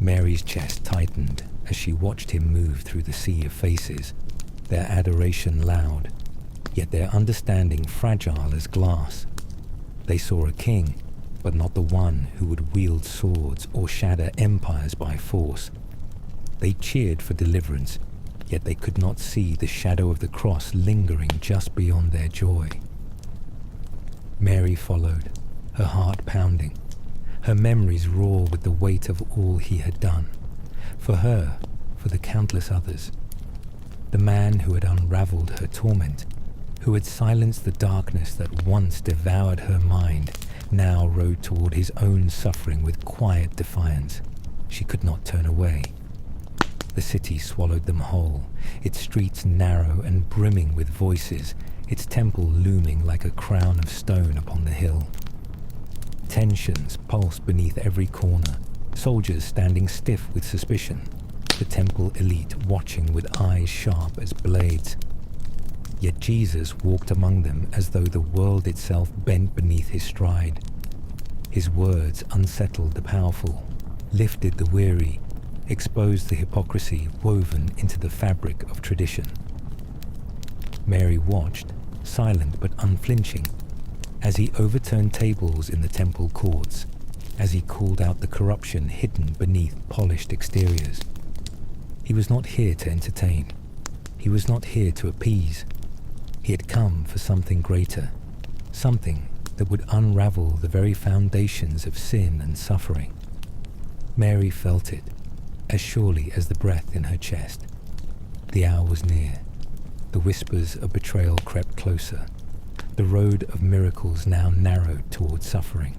Mary's chest tightened as she watched him move through the sea of faces, their adoration loud, yet their understanding fragile as glass. They saw a king, but not the one who would wield swords or shatter empires by force. They cheered for deliverance, yet they could not see the shadow of the cross lingering just beyond their joy. Mary followed, her heart pounding, her memories raw with the weight of all he had done. For her, for the countless others. The man who had unraveled her torment, who had silenced the darkness that once devoured her mind, now rode toward his own suffering with quiet defiance. She could not turn away. The city swallowed them whole, its streets narrow and brimming with voices, its temple looming like a crown of stone upon the hill. Tensions pulsed beneath every corner, soldiers standing stiff with suspicion, the temple elite watching with eyes sharp as blades. Yet Jesus walked among them as though the world itself bent beneath his stride. His words unsettled the powerful, lifted the weary, exposed the hypocrisy woven into the fabric of tradition. Mary watched, silent but unflinching, as he overturned tables in the temple courts, as he called out the corruption hidden beneath polished exteriors. He was not here to entertain. He was not here to appease. He had come for something greater, something that would unravel the very foundations of sin and suffering. Mary felt it, as surely as the breath in her chest. The hour was near. The whispers of betrayal crept closer. The road of miracles now narrowed towards suffering.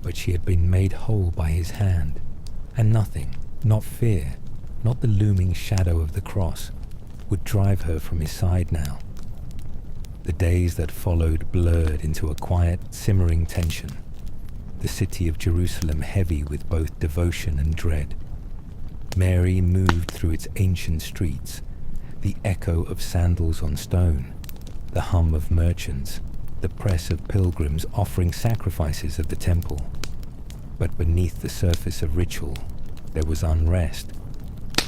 But she had been made whole by his hand, and nothing, not fear, not the looming shadow of the cross, would drive her from his side now. The days that followed blurred into a quiet, simmering tension, the city of Jerusalem heavy with both devotion and dread. Mary moved through its ancient streets, the echo of sandals on stone, the hum of merchants, the press of pilgrims offering sacrifices at the temple. But beneath the surface of ritual, there was unrest.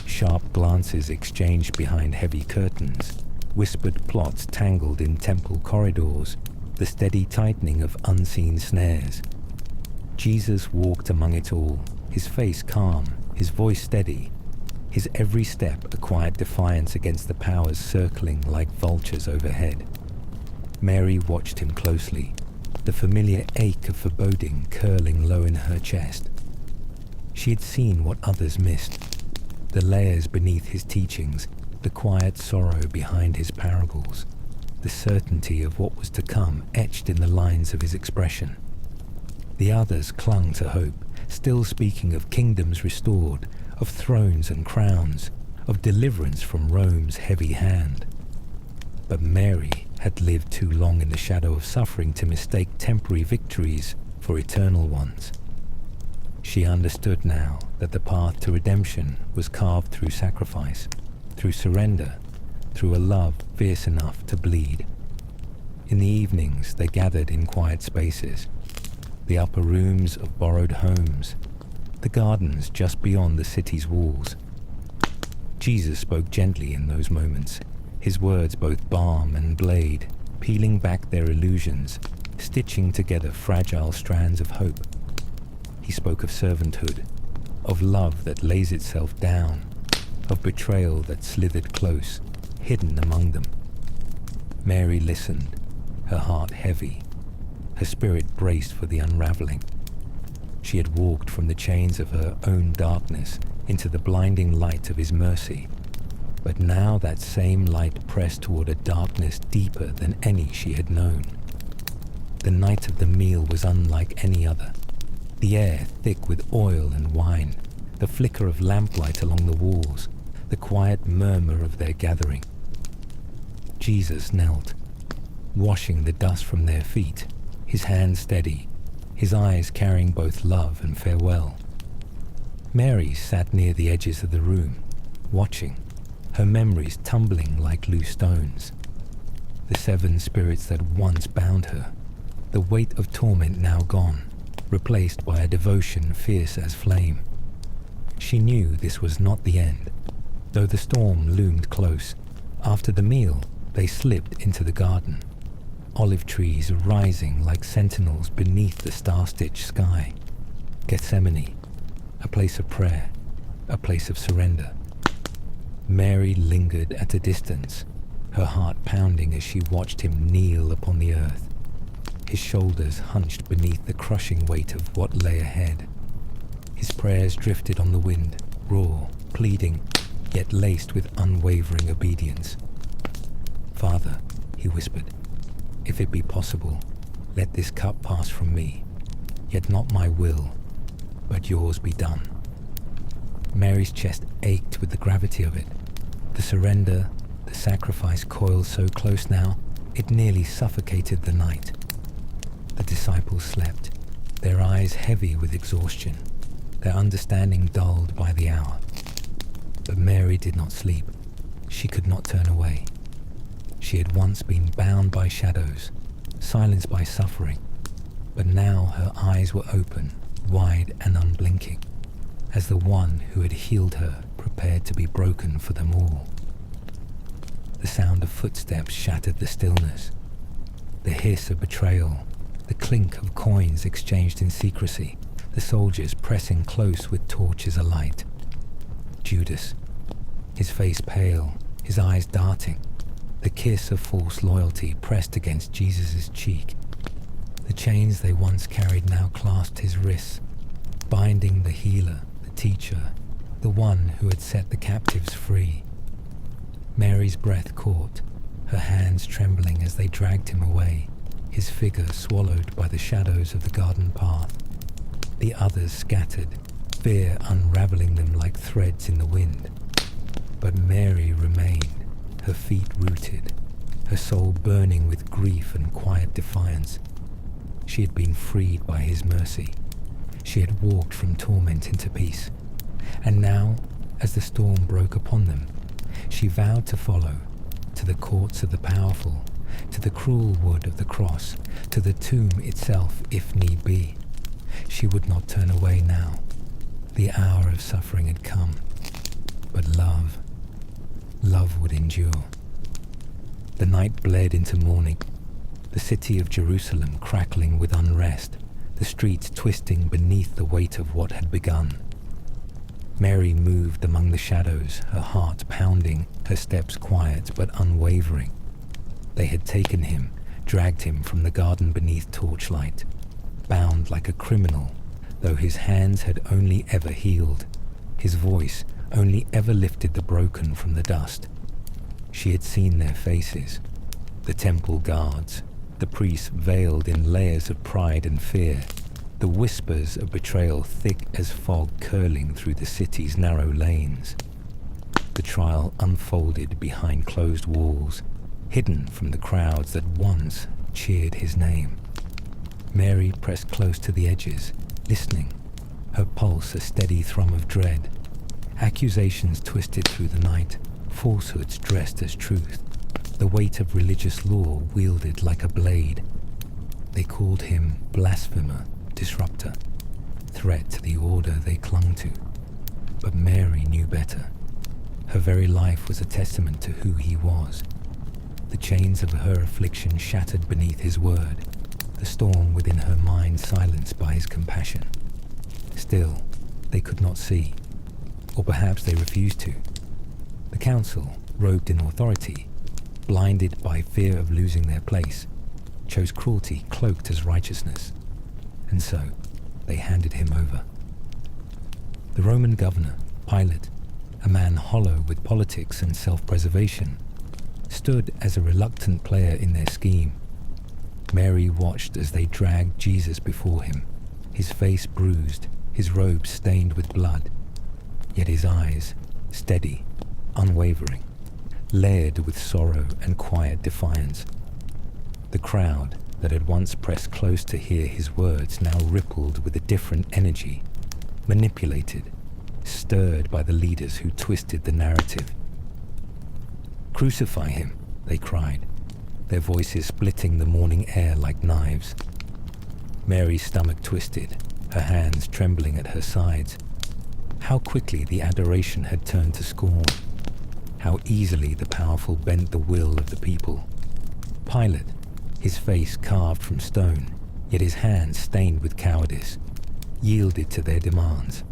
Sharp glances exchanged behind heavy curtains, whispered plots tangled in temple corridors, the steady tightening of unseen snares. Jesus walked among it all, his face calm, his voice steady, his every step a quiet defiance against the powers circling like vultures overhead. Mary watched him closely, the familiar ache of foreboding curling low in her chest. She had seen what others missed, the layers beneath his teachings, the quiet sorrow behind his parables, the certainty of what was to come etched in the lines of his expression. The others clung to hope, still speaking of kingdoms restored, of thrones and crowns, of deliverance from Rome's heavy hand. But Mary had lived too long in the shadow of suffering to mistake temporary victories for eternal ones. She understood now that the path to redemption was carved through sacrifice, through surrender, through a love fierce enough to bleed. In the evenings they gathered in quiet spaces, the upper rooms of borrowed homes, the gardens just beyond the city's walls. Jesus spoke gently in those moments, his words both balm and blade, peeling back their illusions, stitching together fragile strands of hope. He spoke of servanthood, of love that lays itself down, of betrayal that slithered close, hidden among them. Mary listened, her heart heavy, her spirit braced for the unraveling. She had walked from the chains of her own darkness into the blinding light of his mercy, but now that same light pressed toward a darkness deeper than any she had known. The night of the meal was unlike any other, the air thick with oil and wine, the flicker of lamplight along the walls, the quiet murmur of their gathering. Jesus knelt, washing the dust from their feet, his hands steady, his eyes carrying both love and farewell. Mary sat near the edges of the room, watching, her memories tumbling like loose stones. The 7 spirits that once bound her, the weight of torment now gone, replaced by a devotion fierce as flame. She knew this was not the end, though the storm loomed close. After the meal, they slipped into the garden, olive trees rising like sentinels beneath the star-stitched sky. Gethsemane, a place of prayer, a place of surrender. Mary lingered at a distance, her heart pounding as she watched him kneel upon the earth, his shoulders hunched beneath the crushing weight of what lay ahead. His prayers drifted on the wind, raw, pleading, yet laced with unwavering obedience. "Father," he whispered, "if it be possible, let this cup pass from me, yet not my will, but yours be done." Mary's chest ached with the gravity of it. The surrender, the sacrifice coiled so close now, it nearly suffocated the night. The disciples slept, their eyes heavy with exhaustion, their understanding dulled by the hour. But Mary did not sleep. She could not turn away. She had once been bound by shadows, silenced by suffering, but now her eyes were open, wide and unblinking. as the one who had healed her prepared to be broken for them all. The sound of footsteps shattered the stillness. The hiss of betrayal, the clink of coins exchanged in secrecy, the soldiers pressing close with torches alight. Judas, his face pale, his eyes darting, the kiss of false loyalty pressed against Jesus' cheek. The chains they once carried now clasped his wrists, binding the healer, the teacher, the one who had set the captives free. Mary's breath caught, her hands trembling as they dragged him away, his figure swallowed by the shadows of the garden path. The others scattered, fear unraveling them like threads in the wind. But Mary remained, her feet rooted, her soul burning with grief and quiet defiance. She had been freed by his mercy. She had walked from torment into peace. And now, as the storm broke upon them, she vowed to follow, to the courts of the powerful, to the cruel wood of the cross, to the tomb itself if need be. She would not turn away now. The hour of suffering had come. But love would endure. The night bled into morning, the city of Jerusalem crackling with unrest, the streets twisting beneath the weight of what had begun. Mary moved among the shadows, her heart pounding, her steps quiet but unwavering. They had taken him, dragged him from the garden beneath torchlight, bound like a criminal, though his hands had only ever healed, his voice only ever lifted the broken from the dust. She had seen their faces, the temple guards, the priests veiled in layers of pride and fear, the whispers of betrayal thick as fog curling through the city's narrow lanes. The trial unfolded behind closed walls, hidden from the crowds that once cheered his name. Mary pressed close to the edges, listening, her pulse a steady thrum of dread. Accusations twisted through the night, falsehoods dressed as truth, the weight of religious law wielded like a blade. They called him blasphemer, disruptor, threat to the order they clung to. But Mary knew better. Her very life was a testament to who he was. The chains of her affliction shattered beneath his word, the storm within her mind silenced by his compassion. Still, they could not see, or perhaps they refused to. The council, robed in authority, blinded by fear of losing their place, chose cruelty cloaked as righteousness. And so, they handed him over. The Roman governor, Pilate, a man hollow with politics and self-preservation, stood as a reluctant player in their scheme. Mary watched as they dragged Jesus before him, his face bruised, his robes stained with blood, yet his eyes, steady, unwavering, layered with sorrow and quiet defiance. The crowd that had once pressed close to hear his words now rippled with a different energy, manipulated, stirred by the leaders who twisted the narrative. "Crucify him," they cried, their voices splitting the morning air like knives. Mary's stomach twisted, her hands trembling at her sides. How quickly the adoration had turned to scorn. How easily the powerful bent the will of the people. Pilate, his face carved from stone, yet his hands stained with cowardice, yielded to their demands.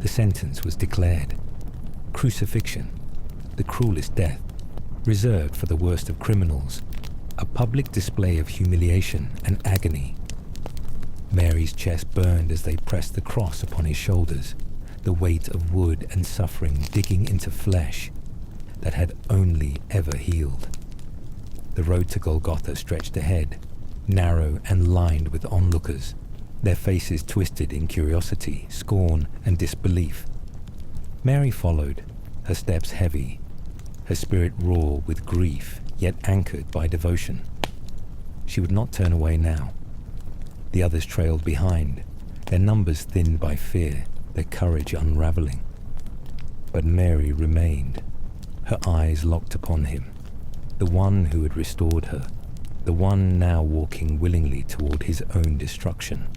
The sentence was declared. Crucifixion, the cruelest death, reserved for the worst of criminals, a public display of humiliation and agony. Mary's chest burned as they pressed the cross upon his shoulders, the weight of wood and suffering digging into flesh that had only ever healed. The road to Golgotha stretched ahead, narrow and lined with onlookers, their faces twisted in curiosity, scorn, and disbelief. Mary followed, her steps heavy, her spirit raw with grief, yet anchored by devotion. She would not turn away now. The others trailed behind, their numbers thinned by fear, their courage unraveling. But Mary remained, her eyes locked upon him, the one who had restored her, the one now walking willingly toward his own destruction.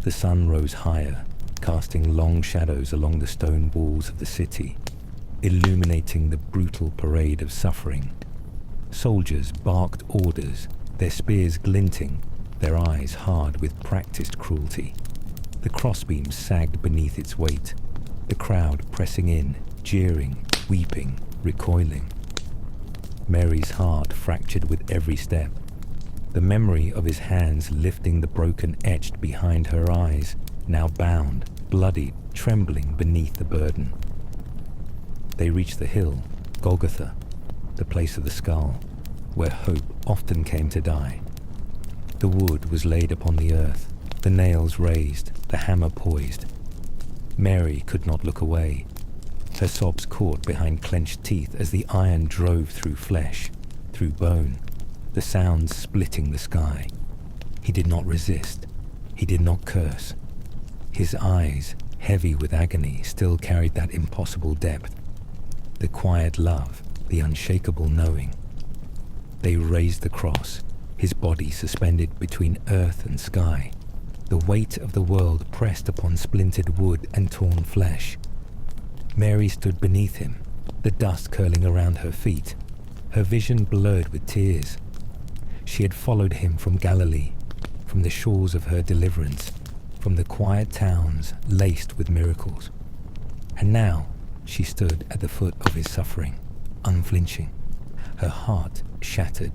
The sun rose higher, casting long shadows along the stone walls of the city, illuminating the brutal parade of suffering. Soldiers barked orders, their spears glinting, their eyes hard with practiced cruelty. The crossbeams sagged beneath its weight, the crowd pressing in, jeering, weeping, recoiling. Mary's heart fractured with every step. The memory of his hands lifting the broken etched behind her eyes, now bound, bloodied, trembling beneath the burden. They reached the hill, Golgotha, the place of the skull, where hope often came to die. The wood was laid upon the earth, the nails raised, the hammer poised. Mary could not look away. Her sobs caught behind clenched teeth as the iron drove through flesh, through bone, the sounds splitting the sky. He did not resist. He did not curse. His eyes, heavy with agony, still carried that impossible depth. The quiet love, the unshakable knowing. They raised the cross, his body suspended between earth and sky, the weight of the world pressed upon splintered wood and torn flesh. Mary stood beneath him, the dust curling around her feet, her vision blurred with tears. She had followed him from Galilee, from the shores of her deliverance, from the quiet towns laced with miracles. And now she stood at the foot of his suffering, unflinching, her heart shattered,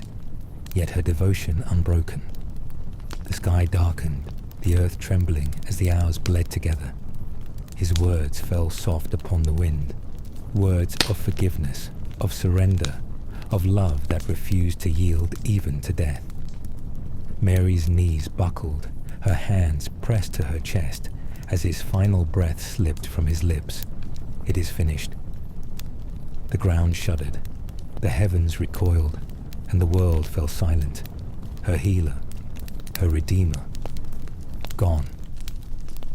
yet her devotion unbroken. The sky darkened, the earth trembling as the hours bled together. His words fell soft upon the wind, words of forgiveness, of surrender, of love that refused to yield even to death. Mary's knees buckled, her hands pressed to her chest as his final breath slipped from his lips. It is finished. The ground shuddered, the heavens recoiled, and the world fell silent. Her healer, her redeemer, gone.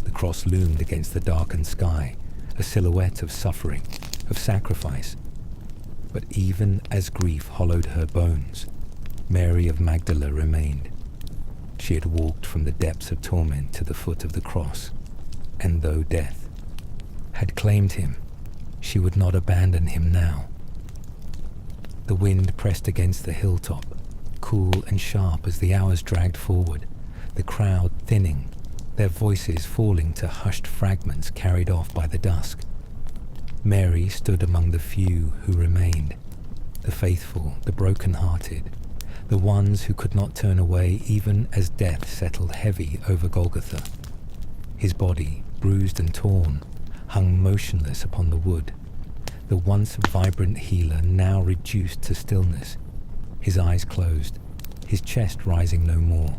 The cross loomed against the darkened sky, a silhouette of suffering, of sacrifice. But even as grief hollowed her bones, Mary of Magdala remained. She had walked from the depths of torment to the foot of the cross, and though death had claimed him, she would not abandon him now. The wind pressed against the hilltop, cool and sharp as the hours dragged forward, the crowd thinning, their voices falling to hushed fragments carried off by the dusk. Mary stood among the few who remained, the faithful, the broken-hearted, the ones who could not turn away even as death settled heavy over Golgotha. His body, bruised and torn, hung motionless upon the wood, the once vibrant healer now reduced to stillness, his eyes closed, his chest rising no more.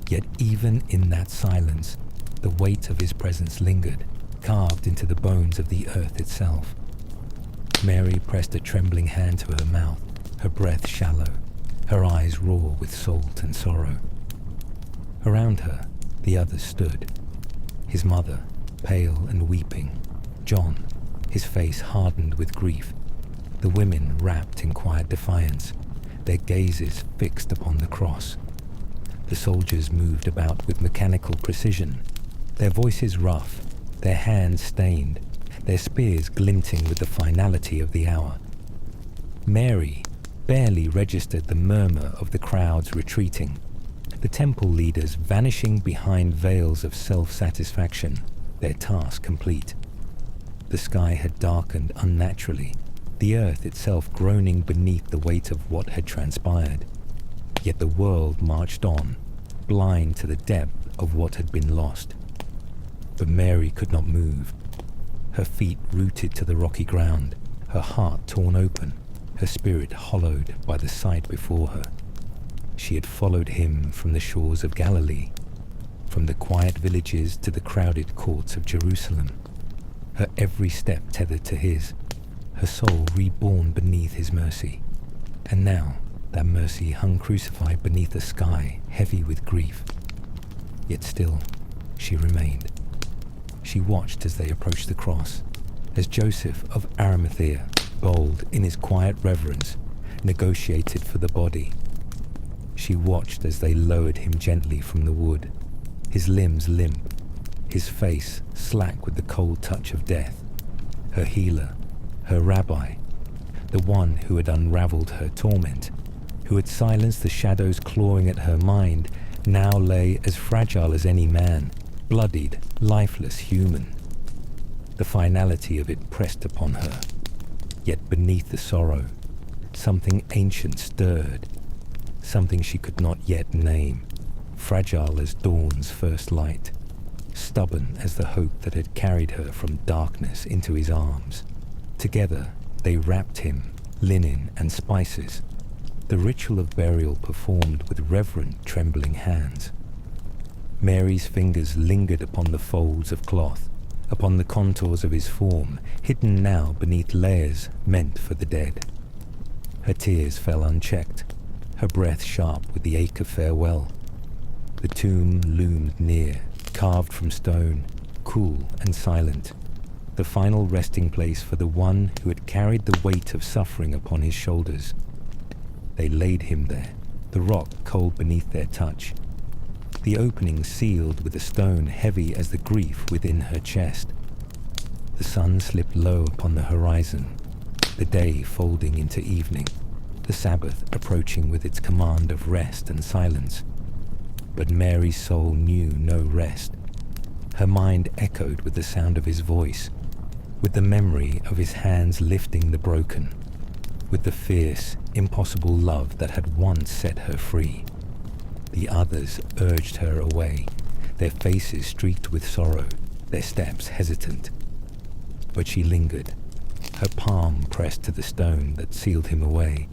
Yet even in that silence, the weight of his presence lingered, carved into the bones of the earth itself. Mary pressed a trembling hand to her mouth, her breath shallow, her eyes raw with salt and sorrow. Around her, the others stood. His mother, pale and weeping, John, his face hardened with grief, the women wrapped in quiet defiance, their gazes fixed upon the cross. The soldiers moved about with mechanical precision, their voices rough, their hands stained, their spears glinting with the finality of the hour. Mary barely registered the murmur of the crowds retreating, the temple leaders vanishing behind veils of self-satisfaction, their task complete. The sky had darkened unnaturally, the earth itself groaning beneath the weight of what had transpired. Yet the world marched on, blind to the depth of what had been lost. But Mary could not move, her feet rooted to the rocky ground, her heart torn open, her spirit hollowed by the sight before her. She had followed him from the shores of Galilee, from the quiet villages to the crowded courts of Jerusalem, her every step tethered to his, her soul reborn beneath his mercy. And now that mercy hung crucified beneath a sky heavy with grief. Yet still, she remained. She watched as they approached the cross, as Joseph of Arimathea, bold in his quiet reverence, negotiated for the body. She watched as they lowered him gently from the wood, his limbs limp, his face slack with the cold touch of death. Her healer, her rabbi, the one who had unraveled her torment, who had silenced the shadows clawing at her mind, now lay as fragile as any man, bloodied, lifeless human. The finality of it pressed upon her. Yet beneath the sorrow, something ancient stirred, something she could not yet name, fragile as dawn's first light, stubborn as the hope that had carried her from darkness into his arms. Together they wrapped him, linen and spices, the ritual of burial performed with reverent, trembling hands. Mary's fingers lingered upon the folds of cloth, upon the contours of his form, hidden now beneath layers meant for the dead. Her tears fell unchecked, her breath sharp with the ache of farewell. The tomb loomed near, carved from stone, cool and silent, the final resting place for the one who had carried the weight of suffering upon his shoulders. They laid him there, the rock cold beneath their touch, the opening sealed with a stone heavy as the grief within her chest. The sun slipped low upon the horizon, the day folding into evening, the Sabbath approaching with its command of rest and silence. But Mary's soul knew no rest. Her mind echoed with the sound of his voice, with the memory of his hands lifting the broken, with the fierce, impossible love that had once set her free. The others urged her away, their faces streaked with sorrow, their steps hesitant. But she lingered, her palm pressed to the stone that sealed him away,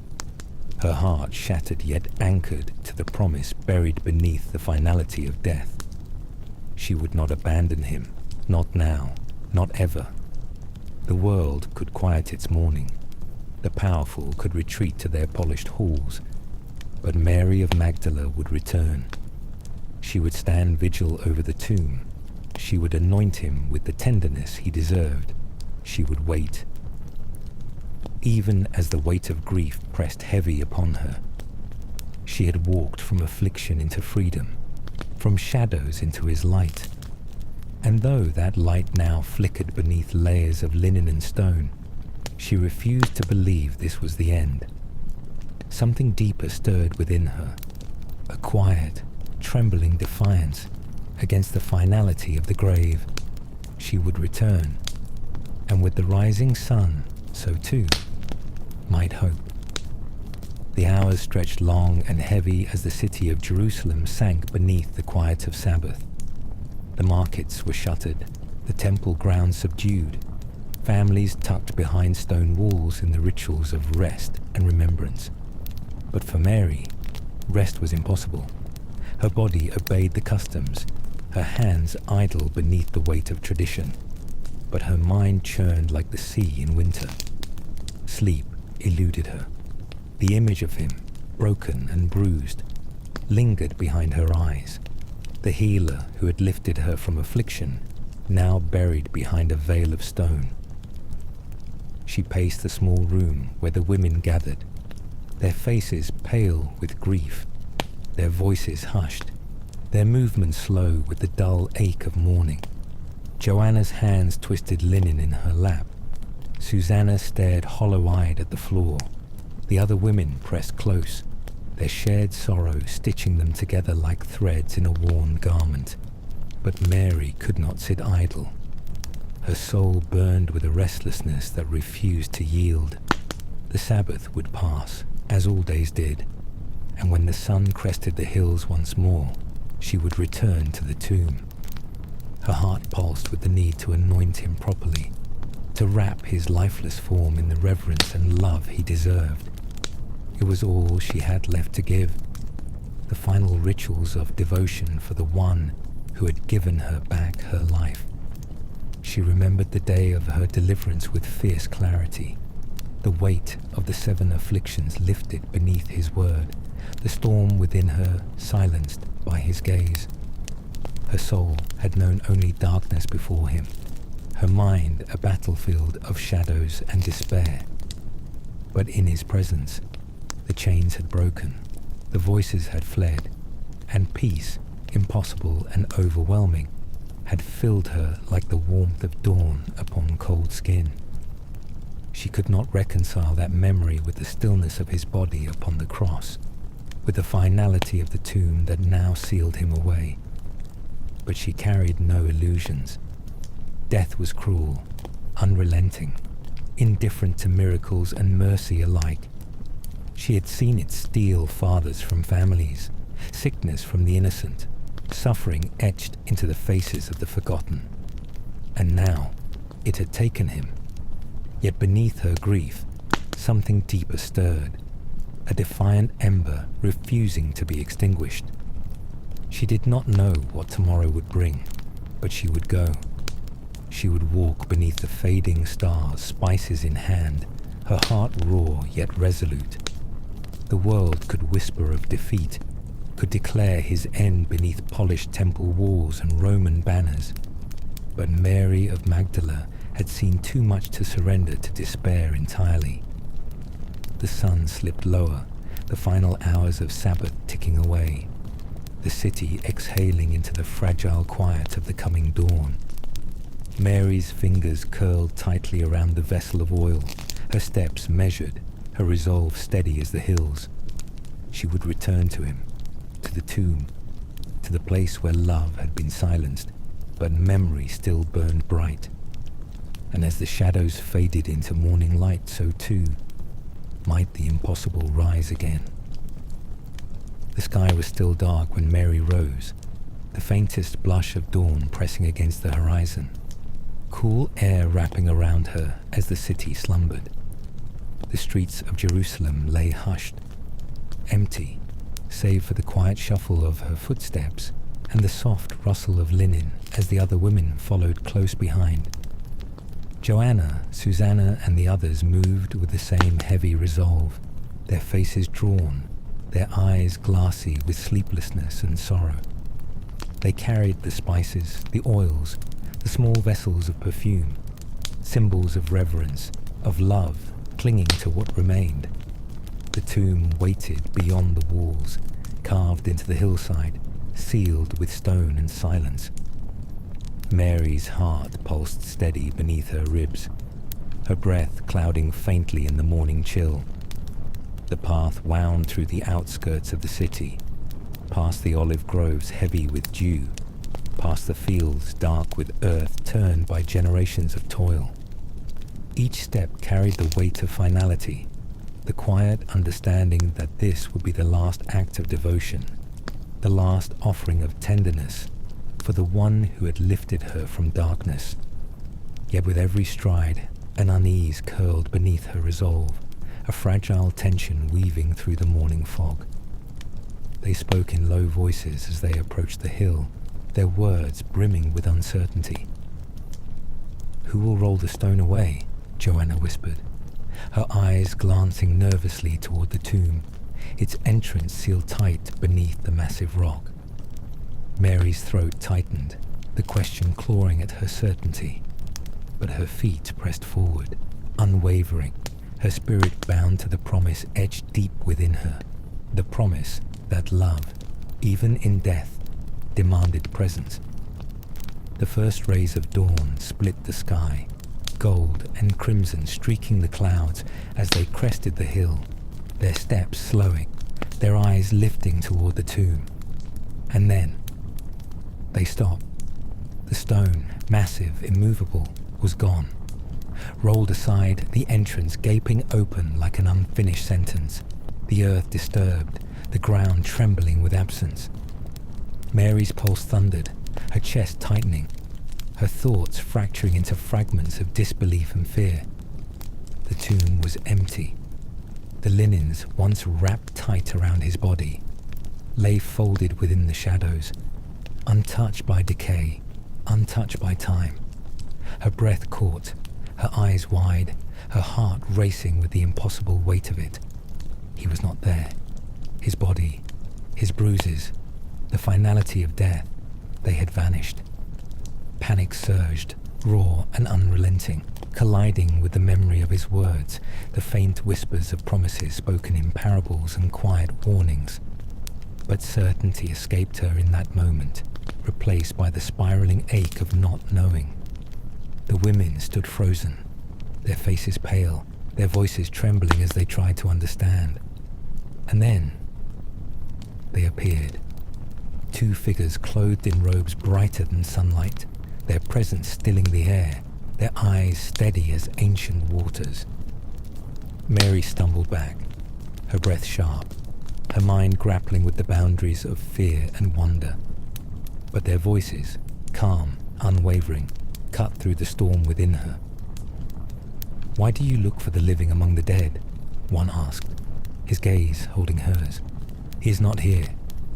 her heart shattered yet anchored to the promise buried beneath the finality of death. She would not abandon him, not now, not ever. The world could quiet its mourning, the powerful could retreat to their polished halls, but Mary of Magdala would return. She would stand vigil over the tomb. She would anoint him with the tenderness he deserved. She would wait. Even as the weight of grief pressed heavy upon her, she had walked from affliction into freedom, from shadows into his light. And though that light now flickered beneath layers of linen and stone, she refused to believe this was the end. Something deeper stirred within her, a quiet, trembling defiance against the finality of the grave. She would return, and with the rising sun, so too, might hope. The hours stretched long and heavy as the city of Jerusalem sank beneath the quiet of Sabbath. The markets were shuttered, the temple grounds subdued, families tucked behind stone walls in the rituals of rest and remembrance. But for Mary, rest was impossible. Her body obeyed the customs, her hands idle beneath the weight of tradition, but her mind churned like the sea in winter. Sleep eluded her. The image of him, broken and bruised, lingered behind her eyes. The healer who had lifted her from affliction, now buried behind a veil of stone. She paced the small room where the women gathered, their faces pale with grief, their voices hushed, their movements slow with the dull ache of mourning. Joanna's hands twisted linen in her lap. Susanna stared hollow-eyed at the floor. The other women pressed close, their shared sorrow stitching them together like threads in a worn garment. But Mary could not sit idle. Her soul burned with a restlessness that refused to yield. The Sabbath would pass, as all days did, and when the sun crested the hills once more, she would return to the tomb. Her heart pulsed with the need to anoint him properly, to wrap his lifeless form in the reverence and love he deserved. It was all she had left to give, the final rituals of devotion for the one who had given her back her life. She remembered the day of her deliverance with fierce clarity. The weight of the 7 afflictions lifted beneath his word, the storm within her silenced by his gaze. Her soul had known only darkness before him, her mind a battlefield of shadows and despair. But in his presence, the chains had broken, the voices had fled, and peace, impossible and overwhelming, had filled her like the warmth of dawn upon cold skin. She could not reconcile that memory with the stillness of his body upon the cross, with the finality of the tomb that now sealed him away. But she carried no illusions. Death was cruel, unrelenting, indifferent to miracles and mercy alike. She had seen it steal fathers from families, sickness from the innocent, suffering etched into the faces of the forgotten. And now it had taken him. Yet beneath her grief, something deeper stirred, a defiant ember refusing to be extinguished. She did not know what tomorrow would bring, but she would go. She would walk beneath the fading stars, spices in hand, her heart raw yet resolute. The world could whisper of defeat, could declare his end beneath polished temple walls and Roman banners. But Mary of Magdala had seen too much to surrender to despair entirely. The sun slipped lower, the final hours of Sabbath ticking away, the city exhaling into the fragile quiet of the coming dawn. Mary's fingers curled tightly around the vessel of oil, her steps measured, her resolve steady as the hills. She would return to him, to the tomb, to the place where love had been silenced, but memory still burned bright. And as the shadows faded into morning light, so too might the impossible rise again. The sky was still dark when Mary rose, the faintest blush of dawn pressing against the horizon, cool air wrapping around her as the city slumbered. The streets of Jerusalem lay hushed, empty, save for the quiet shuffle of her footsteps and the soft rustle of linen as the other women followed close behind. Joanna, Susanna, and the others moved with the same heavy resolve, their faces drawn, their eyes glassy with sleeplessness and sorrow. They carried the spices, the oils, the small vessels of perfume, symbols of reverence, of love, clinging to what remained. The tomb waited beyond the walls, carved into the hillside, sealed with stone and silence. Mary's heart pulsed steady beneath her ribs, her breath clouding faintly in the morning chill. The path wound through the outskirts of the city, past the olive groves heavy with dew, past the fields dark with earth turned by generations of toil. Each step carried the weight of finality, the quiet understanding that this would be the last act of devotion, the last offering of tenderness for the one who had lifted her from darkness. Yet with every stride, an unease curled beneath her resolve, a fragile tension weaving through the morning fog. They spoke in low voices as they approached the hill, their words brimming with uncertainty. "Who will roll the stone away?" Joanna whispered, her eyes glancing nervously toward the tomb, its entrance sealed tight beneath the massive rock. Mary's throat tightened, the question clawing at her certainty, but her feet pressed forward, unwavering, her spirit bound to the promise etched deep within her, the promise that love, even in death, demanded presence. The first rays of dawn split the sky, gold and crimson streaking the clouds as they crested the hill, their steps slowing, their eyes lifting toward the tomb. And then they stopped. The stone, massive, immovable, was gone. Rolled aside, the entrance gaping open like an unfinished sentence, the earth disturbed, the ground trembling with absence. Mary's pulse thundered, her chest tightening, her thoughts fracturing into fragments of disbelief and fear. The tomb was empty. The linens, once wrapped tight around his body, lay folded within the shadows, untouched by decay, untouched by time. Her breath caught, her eyes wide, her heart racing with the impossible weight of it. He was not there. His body, his bruises, the finality of death, they had vanished. Panic surged, raw and unrelenting, colliding with the memory of his words, the faint whispers of promises spoken in parables and quiet warnings. But certainty escaped her in that moment, replaced by the spiraling ache of not knowing. The women stood frozen, their faces pale, their voices trembling as they tried to understand. And then they appeared. Two figures clothed in robes brighter than sunlight, their presence stilling the air, their eyes steady as ancient waters. Mary stumbled back, her breath sharp, her mind grappling with the boundaries of fear and wonder. But their voices, calm, unwavering, cut through the storm within her. "Why do you look for the living among the dead?" one asked, his gaze holding hers. "He is not here.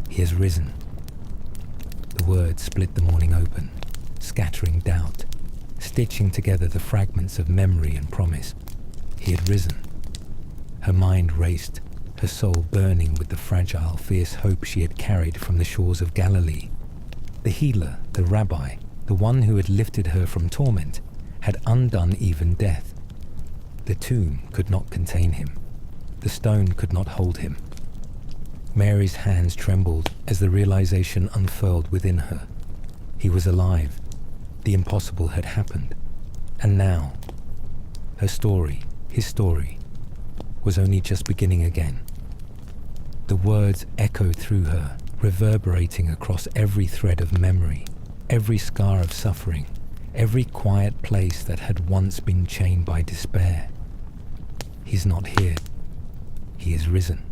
He has risen." The words split the morning open, scattering doubt, stitching together the fragments of memory and promise. He had risen. Her mind raced, her soul burning with the fragile, fierce hope she had carried from the shores of Galilee. The healer, the rabbi, the one who had lifted her from torment, had undone even death. The tomb could not contain him. The stone could not hold him. Mary's hands trembled as the realization unfurled within her. He was alive. The impossible had happened. And now, her story, his story, was only just beginning again. The words echoed through her, reverberating across every thread of memory, every scar of suffering, every quiet place that had once been chained by despair. He's not here. He is risen.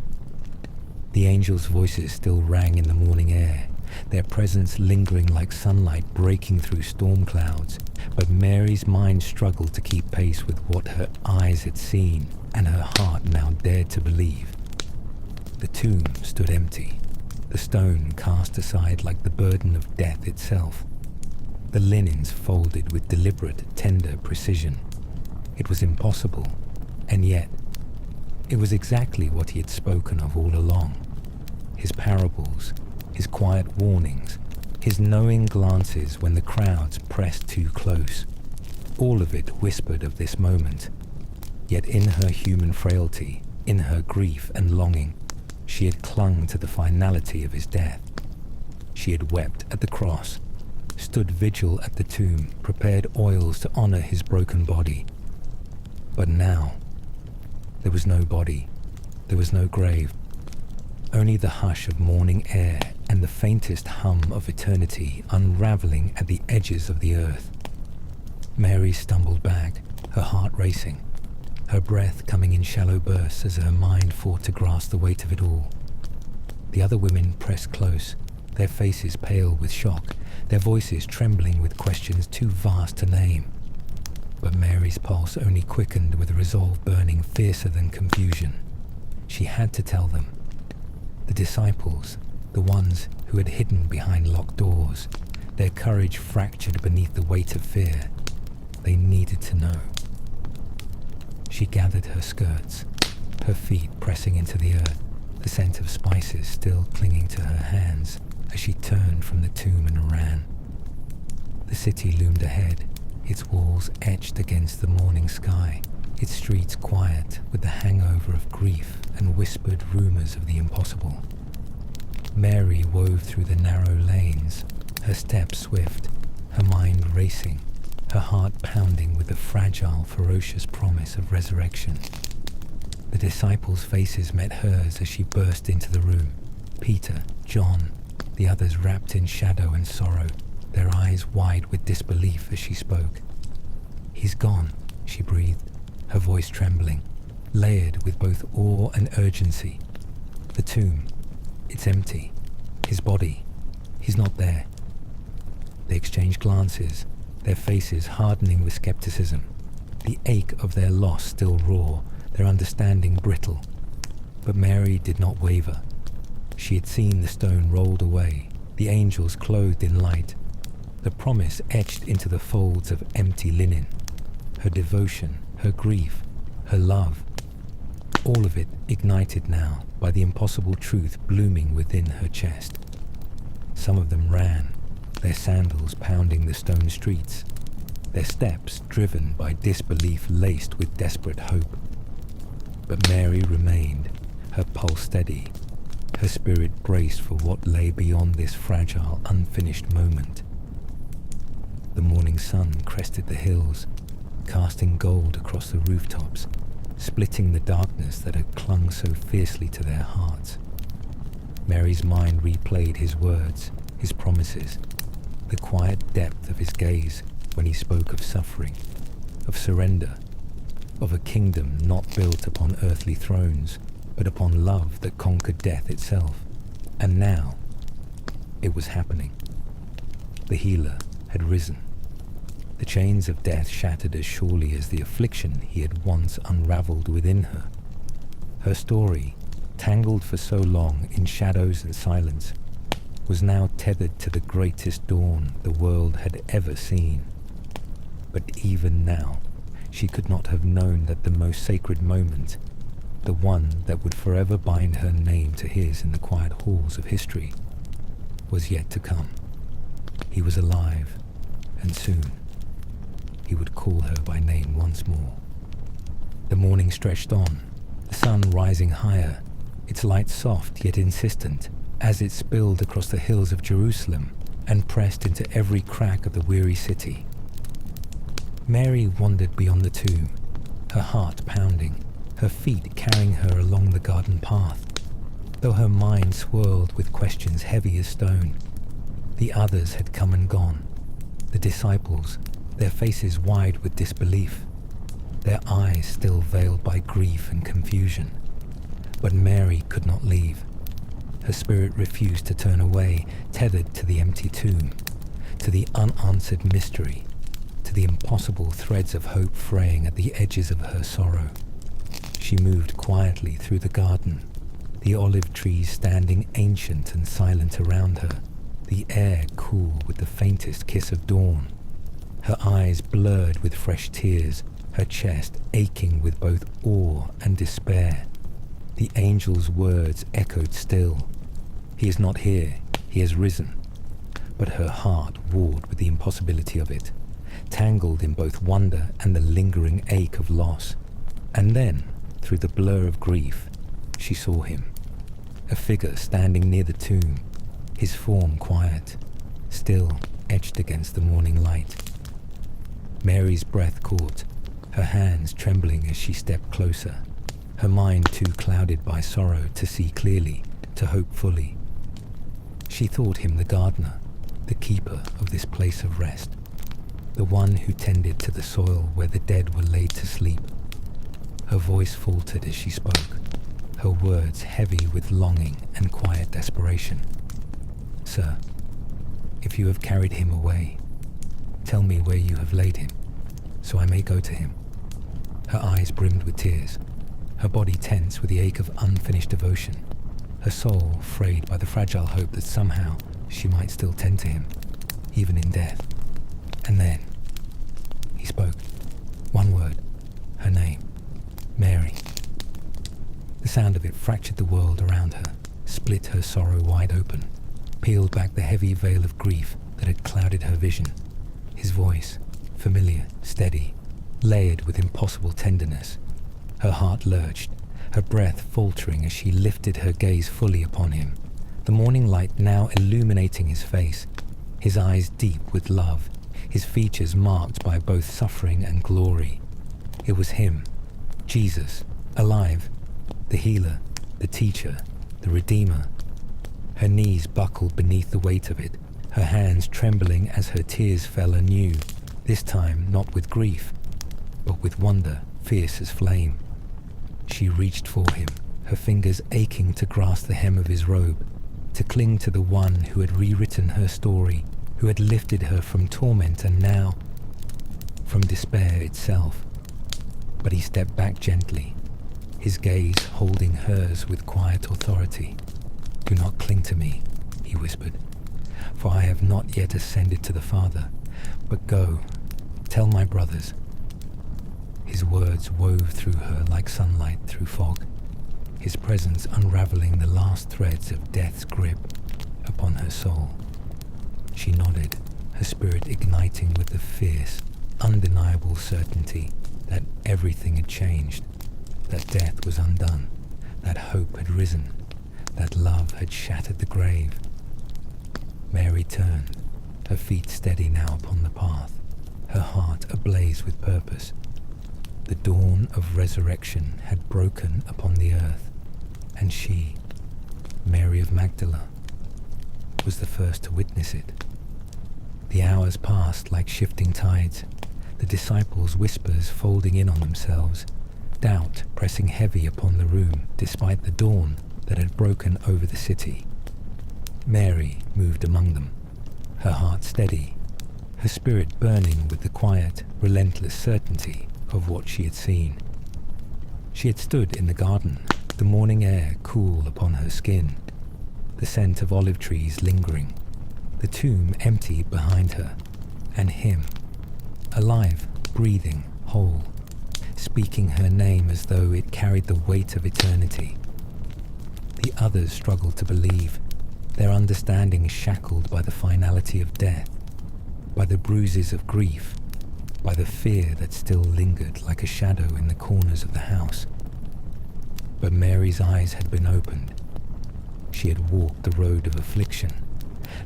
The angels' voices still rang in the morning air, their presence lingering like sunlight breaking through storm clouds, but Mary's mind struggled to keep pace with what her eyes had seen and her heart now dared to believe. The tomb stood empty, the stone cast aside like the burden of death itself, the linens folded with deliberate, tender precision. It was impossible, and yet it was exactly what he had spoken of all along. His parables, his quiet warnings, his knowing glances when the crowds pressed too close. All of it whispered of this moment. Yet in her human frailty, in her grief and longing, she had clung to the finality of his death. She had wept at the cross, stood vigil at the tomb, prepared oils to honor his broken body. But now, there was no body, there was no grave, only the hush of morning air and the faintest hum of eternity unraveling at the edges of the earth. Mary stumbled back, her heart racing, her breath coming in shallow bursts as her mind fought to grasp the weight of it all. The other women pressed close, their faces pale with shock, their voices trembling with questions too vast to name. But Mary's pulse only quickened with a resolve burning fiercer than confusion. She had to tell them. The disciples, the ones who had hidden behind locked doors, their courage fractured beneath the weight of fear. They needed to know. She gathered her skirts, her feet pressing into the earth, the scent of spices still clinging to her hands as she turned from the tomb and ran. The city loomed ahead, its walls etched against the morning sky, its streets quiet with the hangover of grief and whispered rumors of the impossible. Mary wove through the narrow lanes, her steps swift, her mind racing, her heart pounding with the fragile, ferocious promise of resurrection. The disciples' faces met hers as she burst into the room. Peter, John, the others wrapped in shadow and sorrow, their eyes wide with disbelief as she spoke. "He's gone," she breathed, her voice trembling, layered with both awe and urgency. "The tomb, it's empty. His body, he's not there." They exchanged glances, their faces hardening with skepticism, the ache of their loss still raw, their understanding brittle. But Mary did not waver. She had seen the stone rolled away, the angels clothed in light, the promise etched into the folds of empty linen. Her devotion, her grief, her love, all of it ignited now by the impossible truth blooming within her chest. Some of them ran, their sandals pounding the stone streets, their steps driven by disbelief laced with desperate hope. But Mary remained, her pulse steady, Her spirit braced for what lay beyond this fragile, unfinished moment. The morning sun crested the hills, casting gold across the rooftops, splitting the darkness that had clung so fiercely to their hearts. Mary's mind replayed his words, his promises, the quiet depth of his gaze when he spoke of suffering, of surrender, of a kingdom not built upon earthly thrones, but upon love that conquered death itself. And now, it was happening. The healer had risen. The chains of death shattered as surely as the affliction he had once unraveled within her. Her story, tangled for so long in shadows and silence, was now tethered to the greatest dawn the world had ever seen. But even now, she could not have known that the most sacred moment, the one that would forever bind her name to his in the quiet halls of history, was yet to come. He was alive, and soon he would call her by name once more. The morning stretched on, the sun rising higher, its light soft yet insistent, as it spilled across the hills of Jerusalem and pressed into every crack of the weary city. Mary wandered beyond the tomb, her heart pounding, her feet carrying her along the garden path, though her mind swirled with questions heavy as stone. The others had come and gone, the disciples, their faces wide with disbelief, their eyes still veiled by grief and confusion. But Mary could not leave. Her spirit refused to turn away, tethered to the empty tomb, to the unanswered mystery, to the impossible threads of hope fraying at the edges of her sorrow. She moved quietly through the garden, the olive trees standing ancient and silent around her, the air cool with the faintest kiss of dawn. Her eyes blurred with fresh tears, her chest aching with both awe and despair. The angel's words echoed still. He is not here, he has risen. But her heart warred with the impossibility of it, tangled in both wonder and the lingering ache of loss. And then, through the blur of grief, she saw him, a figure standing near the tomb, his form quiet, still etched against the morning light. Mary's breath caught, her hands trembling as she stepped closer, her mind too clouded by sorrow to see clearly, to hope fully. She thought him the gardener, the keeper of this place of rest, the one who tended to the soil where the dead were laid to sleep. Her voice faltered as she spoke, her words heavy with longing and quiet desperation. "Sir, if you have carried him away, tell me where you have laid him, so I may go to him." Her eyes brimmed with tears, her body tense with the ache of unfinished devotion, her soul frayed by the fragile hope that somehow she might still tend to him, even in death. And then he spoke. One word, her name, Mary. The sound of it fractured the world around her, split her sorrow wide open, peeled back the heavy veil of grief that had clouded her vision. His voice, familiar, steady, layered with impossible tenderness. Her heart lurched, her breath faltering as she lifted her gaze fully upon him, the morning light now illuminating his face, his eyes deep with love, his features marked by both suffering and glory. It was him, Jesus, alive, the healer, the teacher, the redeemer. Her knees buckled beneath the weight of it, her hands trembling as her tears fell anew, this time not with grief, but with wonder fierce as flame. She reached for him, her fingers aching to grasp the hem of his robe, to cling to the one who had rewritten her story, who had lifted her from torment and now from despair itself. But he stepped back gently, his gaze holding hers with quiet authority. "Do not cling to me," he whispered, "for I have not yet ascended to the Father, but go, tell my brothers." His words wove through her like sunlight through fog, his presence unraveling the last threads of death's grip upon her soul. She nodded, her spirit igniting with the fierce, undeniable certainty that everything had changed, that death was undone, that hope had risen, that love had shattered the grave. Mary turned, her feet steady now upon the path, her heart ablaze with purpose. The dawn of resurrection had broken upon the earth, and she, Mary of Magdala, was the first to witness it. The hours passed like shifting tides, the disciples' whispers folding in on themselves, doubt pressing heavy upon the room despite the dawn that had broken over the city. Mary moved among them, her heart steady, her spirit burning with the quiet, relentless certainty of what she had seen. She had stood in the garden, the morning air cool upon her skin, the scent of olive trees lingering, the tomb empty behind her, and him, alive, breathing, whole, speaking her name as though it carried the weight of eternity. The others struggled to believe, their understanding shackled by the finality of death, by the bruises of grief, by the fear that still lingered like a shadow in the corners of the house. But Mary's eyes had been opened. She had walked the road of affliction,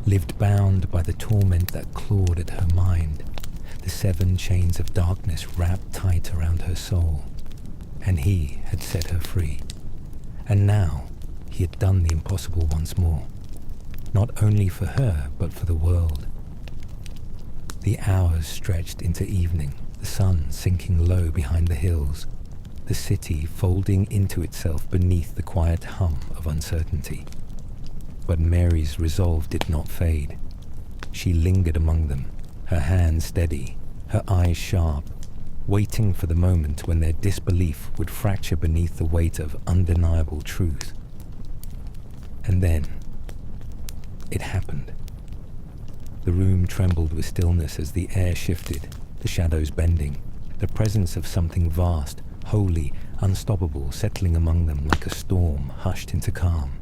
lived bound by the torment that clawed at her mind, the 7 chains of darkness wrapped tight around her soul, and he had set her free. And now he had done the impossible once more, not only for her but for the world. The hours stretched into evening, the sun sinking low behind the hills, the city folding into itself beneath the quiet hum of uncertainty. But Mary's resolve did not fade. She lingered among them, her hands steady, her eyes sharp, waiting for the moment when their disbelief would fracture beneath the weight of undeniable truth. And then, it happened. The room trembled with stillness as the air shifted, the shadows bending, the presence of something vast, holy, unstoppable, settling among them like a storm hushed into calm.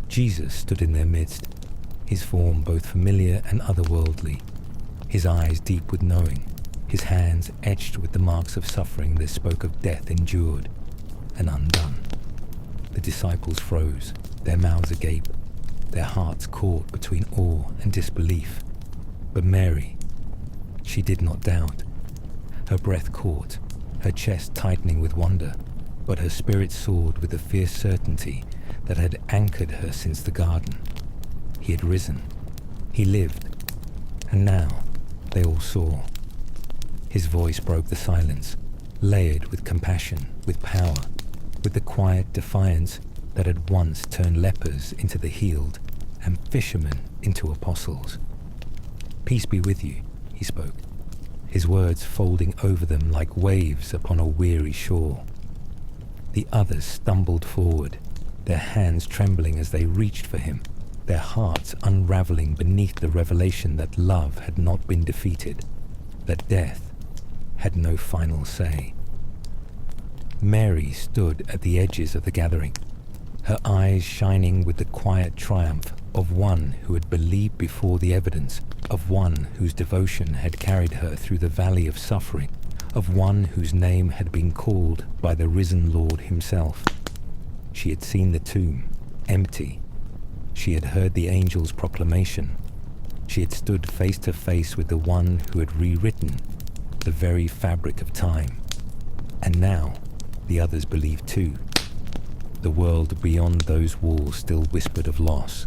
Jesus stood in their midst, his form both familiar and otherworldly, his eyes deep with knowing, his hands etched with the marks of suffering that spoke of death endured and undone. The disciples froze, their mouths agape, their hearts caught between awe and disbelief. But Mary, she did not doubt. Her breath caught, her chest tightening with wonder, but her spirit soared with the fierce certainty that had anchored her since the garden. He had risen, he lived, and now they all saw. His voice broke the silence, layered with compassion, with power, with the quiet defiance that had once turned lepers into the healed and fishermen into apostles. "Peace be with you," he spoke, his words folding over them like waves upon a weary shore. The others stumbled forward, their hands trembling as they reached for him, their hearts unraveling beneath the revelation that love had not been defeated, that death had no final say. Mary stood at the edges of the gathering, her eyes shining with the quiet triumph of one who had believed before the evidence, of one whose devotion had carried her through the valley of suffering, of one whose name had been called by the risen Lord himself. She had seen the tomb, empty. She had heard the angel's proclamation. She had stood face to face with the one who had rewritten the very fabric of time. And now, the others believed too. The world beyond those walls still whispered of loss,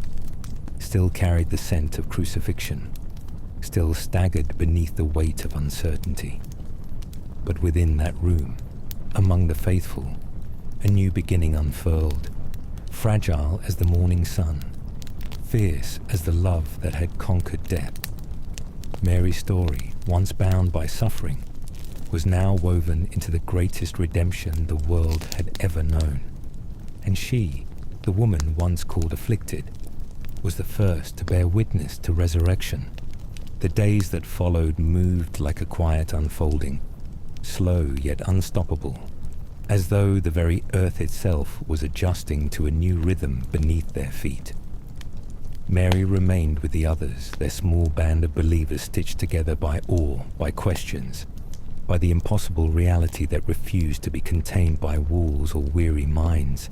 still carried the scent of crucifixion, still staggered beneath the weight of uncertainty. But within that room, among the faithful, a new beginning unfurled, fragile as the morning sun, fierce as the love that had conquered death. Mary's story, once bound by suffering, was now woven into the greatest redemption the world had ever known. And she, the woman once called afflicted, was the first to bear witness to resurrection. The days that followed moved like a quiet unfolding, slow yet unstoppable, as though the very earth itself was adjusting to a new rhythm beneath their feet. Mary remained with the others, their small band of believers stitched together by awe, by questions, by the impossible reality that refused to be contained by walls or weary minds.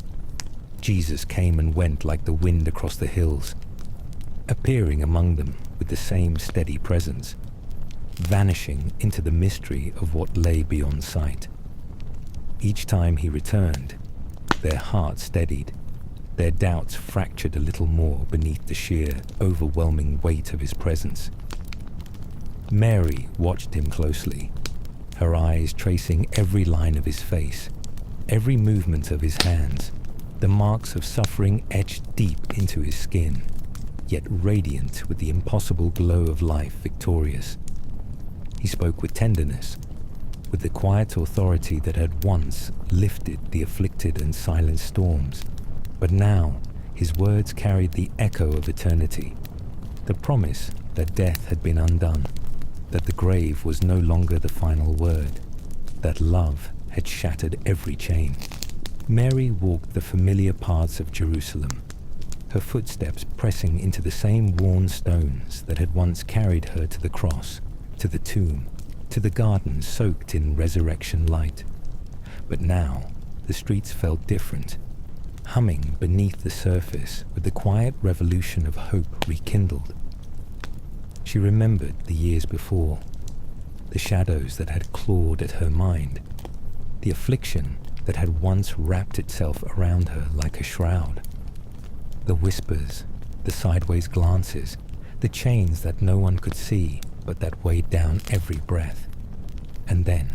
Jesus came and went like the wind across the hills, appearing among them with the same steady presence, vanishing into the mystery of what lay beyond sight. Each time he returned, their hearts steadied, their doubts fractured a little more beneath the sheer, overwhelming weight of his presence. Mary watched him closely, her eyes tracing every line of his face, every movement of his hands, the marks of suffering etched deep into his skin, yet radiant with the impossible glow of life victorious. He spoke with tenderness, with the quiet authority that had once lifted the afflicted and silenced storms. But now his words carried the echo of eternity, the promise that death had been undone, that the grave was no longer the final word, that love had shattered every chain. Mary walked the familiar paths of Jerusalem, her footsteps pressing into the same worn stones that had once carried her to the cross, to the tomb, to the garden soaked in resurrection light. But now the streets felt different, humming beneath the surface with the quiet revolution of hope rekindled. She remembered the years before, the shadows that had clawed at her mind, the affliction that had once wrapped itself around her like a shroud, the whispers, the sideways glances, the chains that no one could see but that weighed down every breath. And then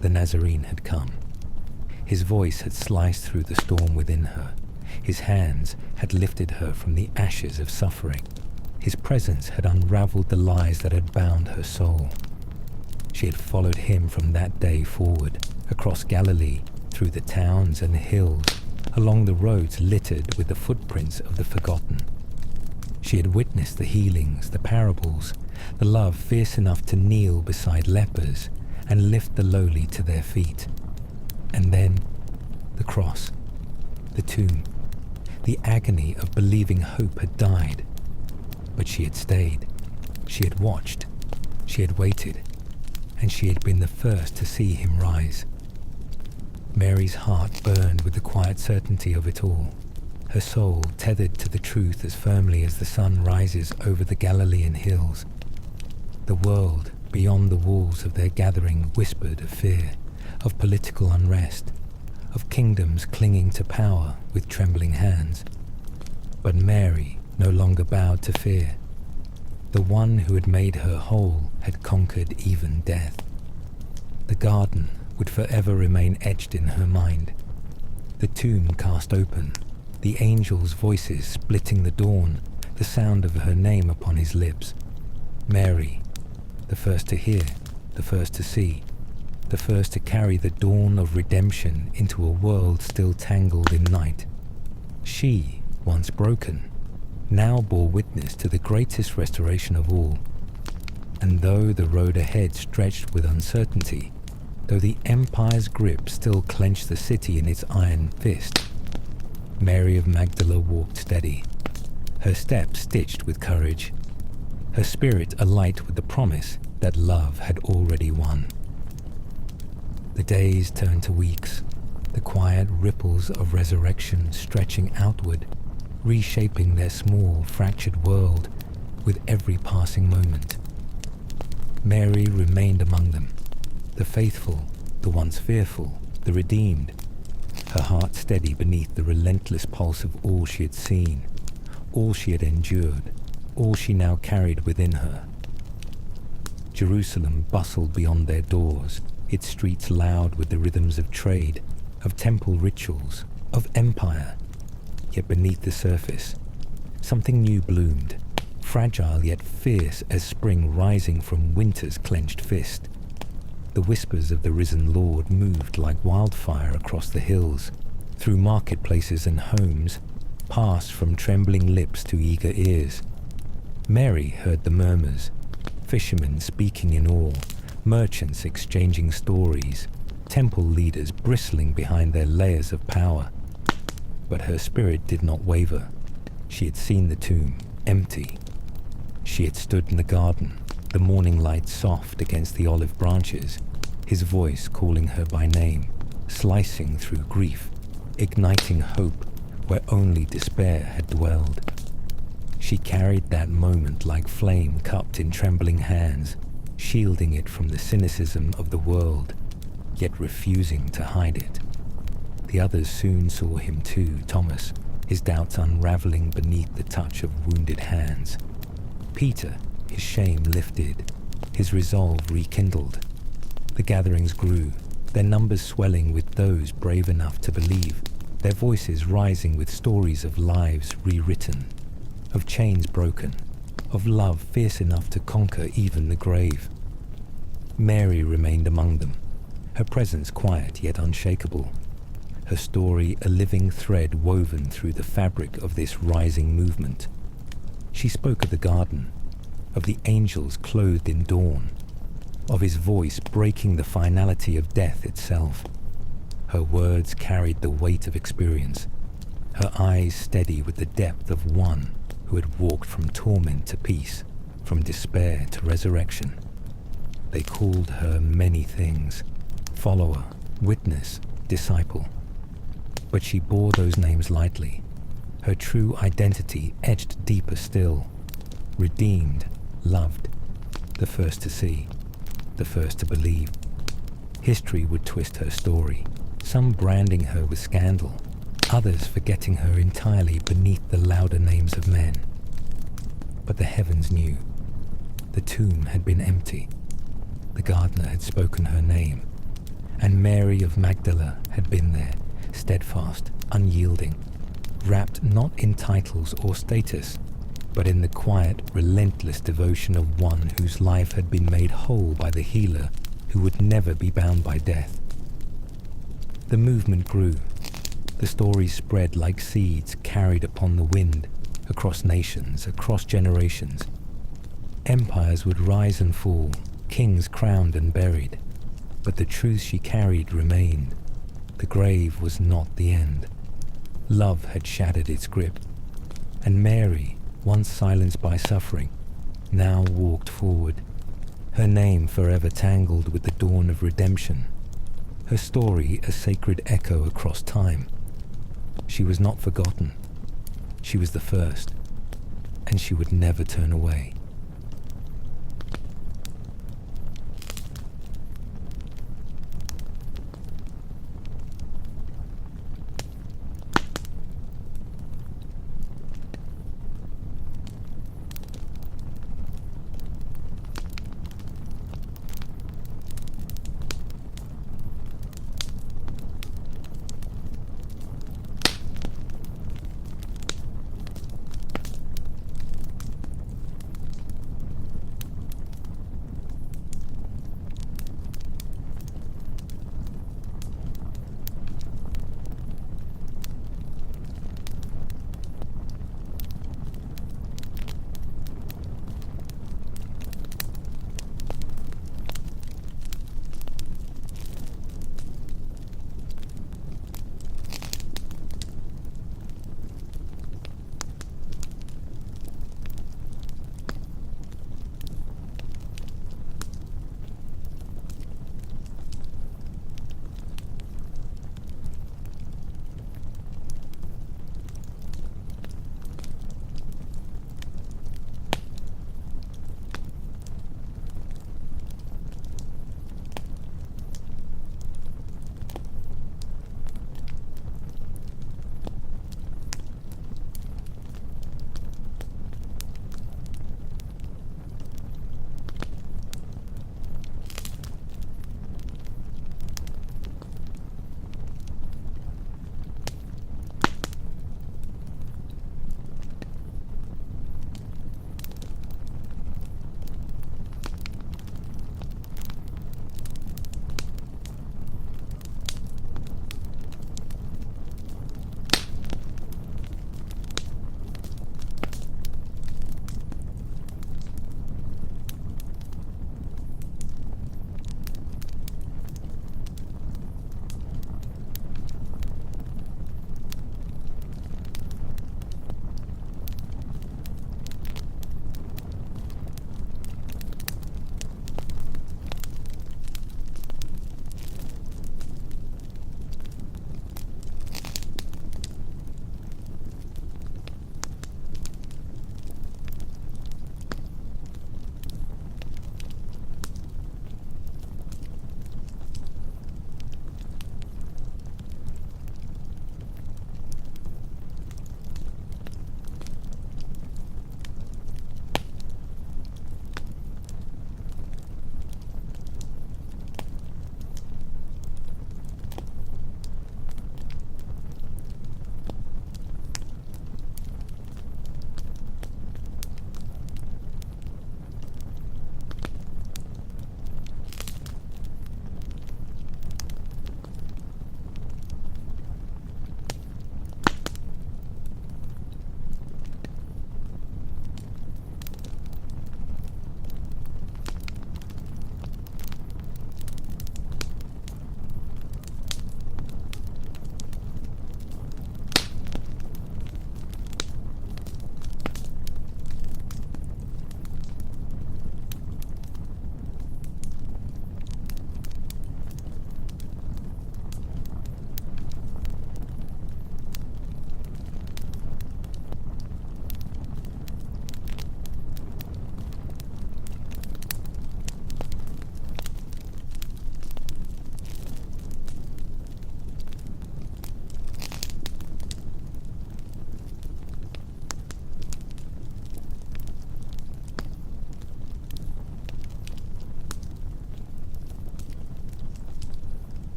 the Nazarene had come. His voice had sliced through the storm within her. His hands had lifted her from the ashes of suffering. His presence had unraveled the lies that had bound her soul. She had followed him from that day forward, across Galilee, through the towns and hills, along the roads littered with the footprints of the forgotten. She had witnessed the healings, the parables, the love fierce enough to kneel beside lepers and lift the lowly to their feet. And then the cross, the tomb, the agony of believing hope had died. But she had stayed, she had watched, she had waited, and she had been the first to see him rise. Mary's heart burned with the quiet certainty of it all, her soul tethered to the truth as firmly as the sun rises over the Galilean hills. The world beyond the walls of their gathering whispered of fear, of political unrest, of kingdoms clinging to power with trembling hands. But Mary no longer bowed to fear. The one who had made her whole had conquered even death. The garden would forever remain etched in her mind. The tomb cast open, the angels' voices splitting the dawn, the sound of her name upon his lips. Mary, the first to hear, the first to see, the first to carry the dawn of redemption into a world still tangled in night. She, once broken, now bore witness to the greatest restoration of all. And though the road ahead stretched with uncertainty, though the empire's grip still clenched the city in its iron fist, Mary of Magdala walked steady, her steps stitched with courage, her spirit alight with the promise that love had already won. The days turned to weeks, the quiet ripples of resurrection stretching outward, reshaping their small, fractured world with every passing moment. Mary remained among them, the faithful, the once fearful, the redeemed, her heart steady beneath the relentless pulse of all she had seen, all she had endured, all she now carried within her. Jerusalem bustled beyond their doors, its streets loud with the rhythms of trade, of temple rituals, of empire. Yet beneath the surface, something new bloomed, fragile yet fierce as spring rising from winter's clenched fist. The whispers of the risen Lord moved like wildfire across the hills, through marketplaces and homes, passed from trembling lips to eager ears. Mary heard the murmurs, fishermen speaking in awe, merchants exchanging stories, temple leaders bristling behind their layers of power. But her spirit did not waver. She had seen the tomb, empty. She had stood in the garden, the morning light soft against the olive branches, his voice calling her by name, slicing through grief, igniting hope, where only despair had dwelled. She carried that moment like flame cupped in trembling hands, shielding it from the cynicism of the world, yet refusing to hide it. The others soon saw him too, Thomas, his doubts unraveling beneath the touch of wounded hands. Peter, his shame lifted, his resolve rekindled. The gatherings grew, their numbers swelling with those brave enough to believe, their voices rising with stories of lives rewritten, of chains broken, of love fierce enough to conquer even the grave. Mary remained among them, her presence quiet yet unshakable, her story a living thread woven through the fabric of this rising movement. She spoke of the garden, of the angels clothed in dawn, of his voice breaking the finality of death itself. Her words carried the weight of experience, her eyes steady with the depth of one who had walked from torment to peace, from despair to resurrection. They called her many things: follower, witness, disciple. But she bore those names lightly, her true identity etched deeper still. Redeemed, loved, the first to see, the first to believe. History would twist her story, some branding her with scandal, others forgetting her entirely beneath the louder names of men. But the heavens knew. The tomb had been empty. The gardener had spoken her name, and Mary of Magdala had been there, steadfast, unyielding, wrapped not in titles or status, but in the quiet, relentless devotion of one whose life had been made whole by the healer who would never be bound by death. The movement grew. The stories spread like seeds carried upon the wind, across nations, across generations. Empires would rise and fall, kings crowned and buried, but the truth she carried remained. The grave was not the end. Love had shattered its grip, and Mary, once silenced by suffering, now walked forward, her name forever tangled with the dawn of redemption, her story a sacred echo across time. She was not forgotten. She was the first, and she would never turn away.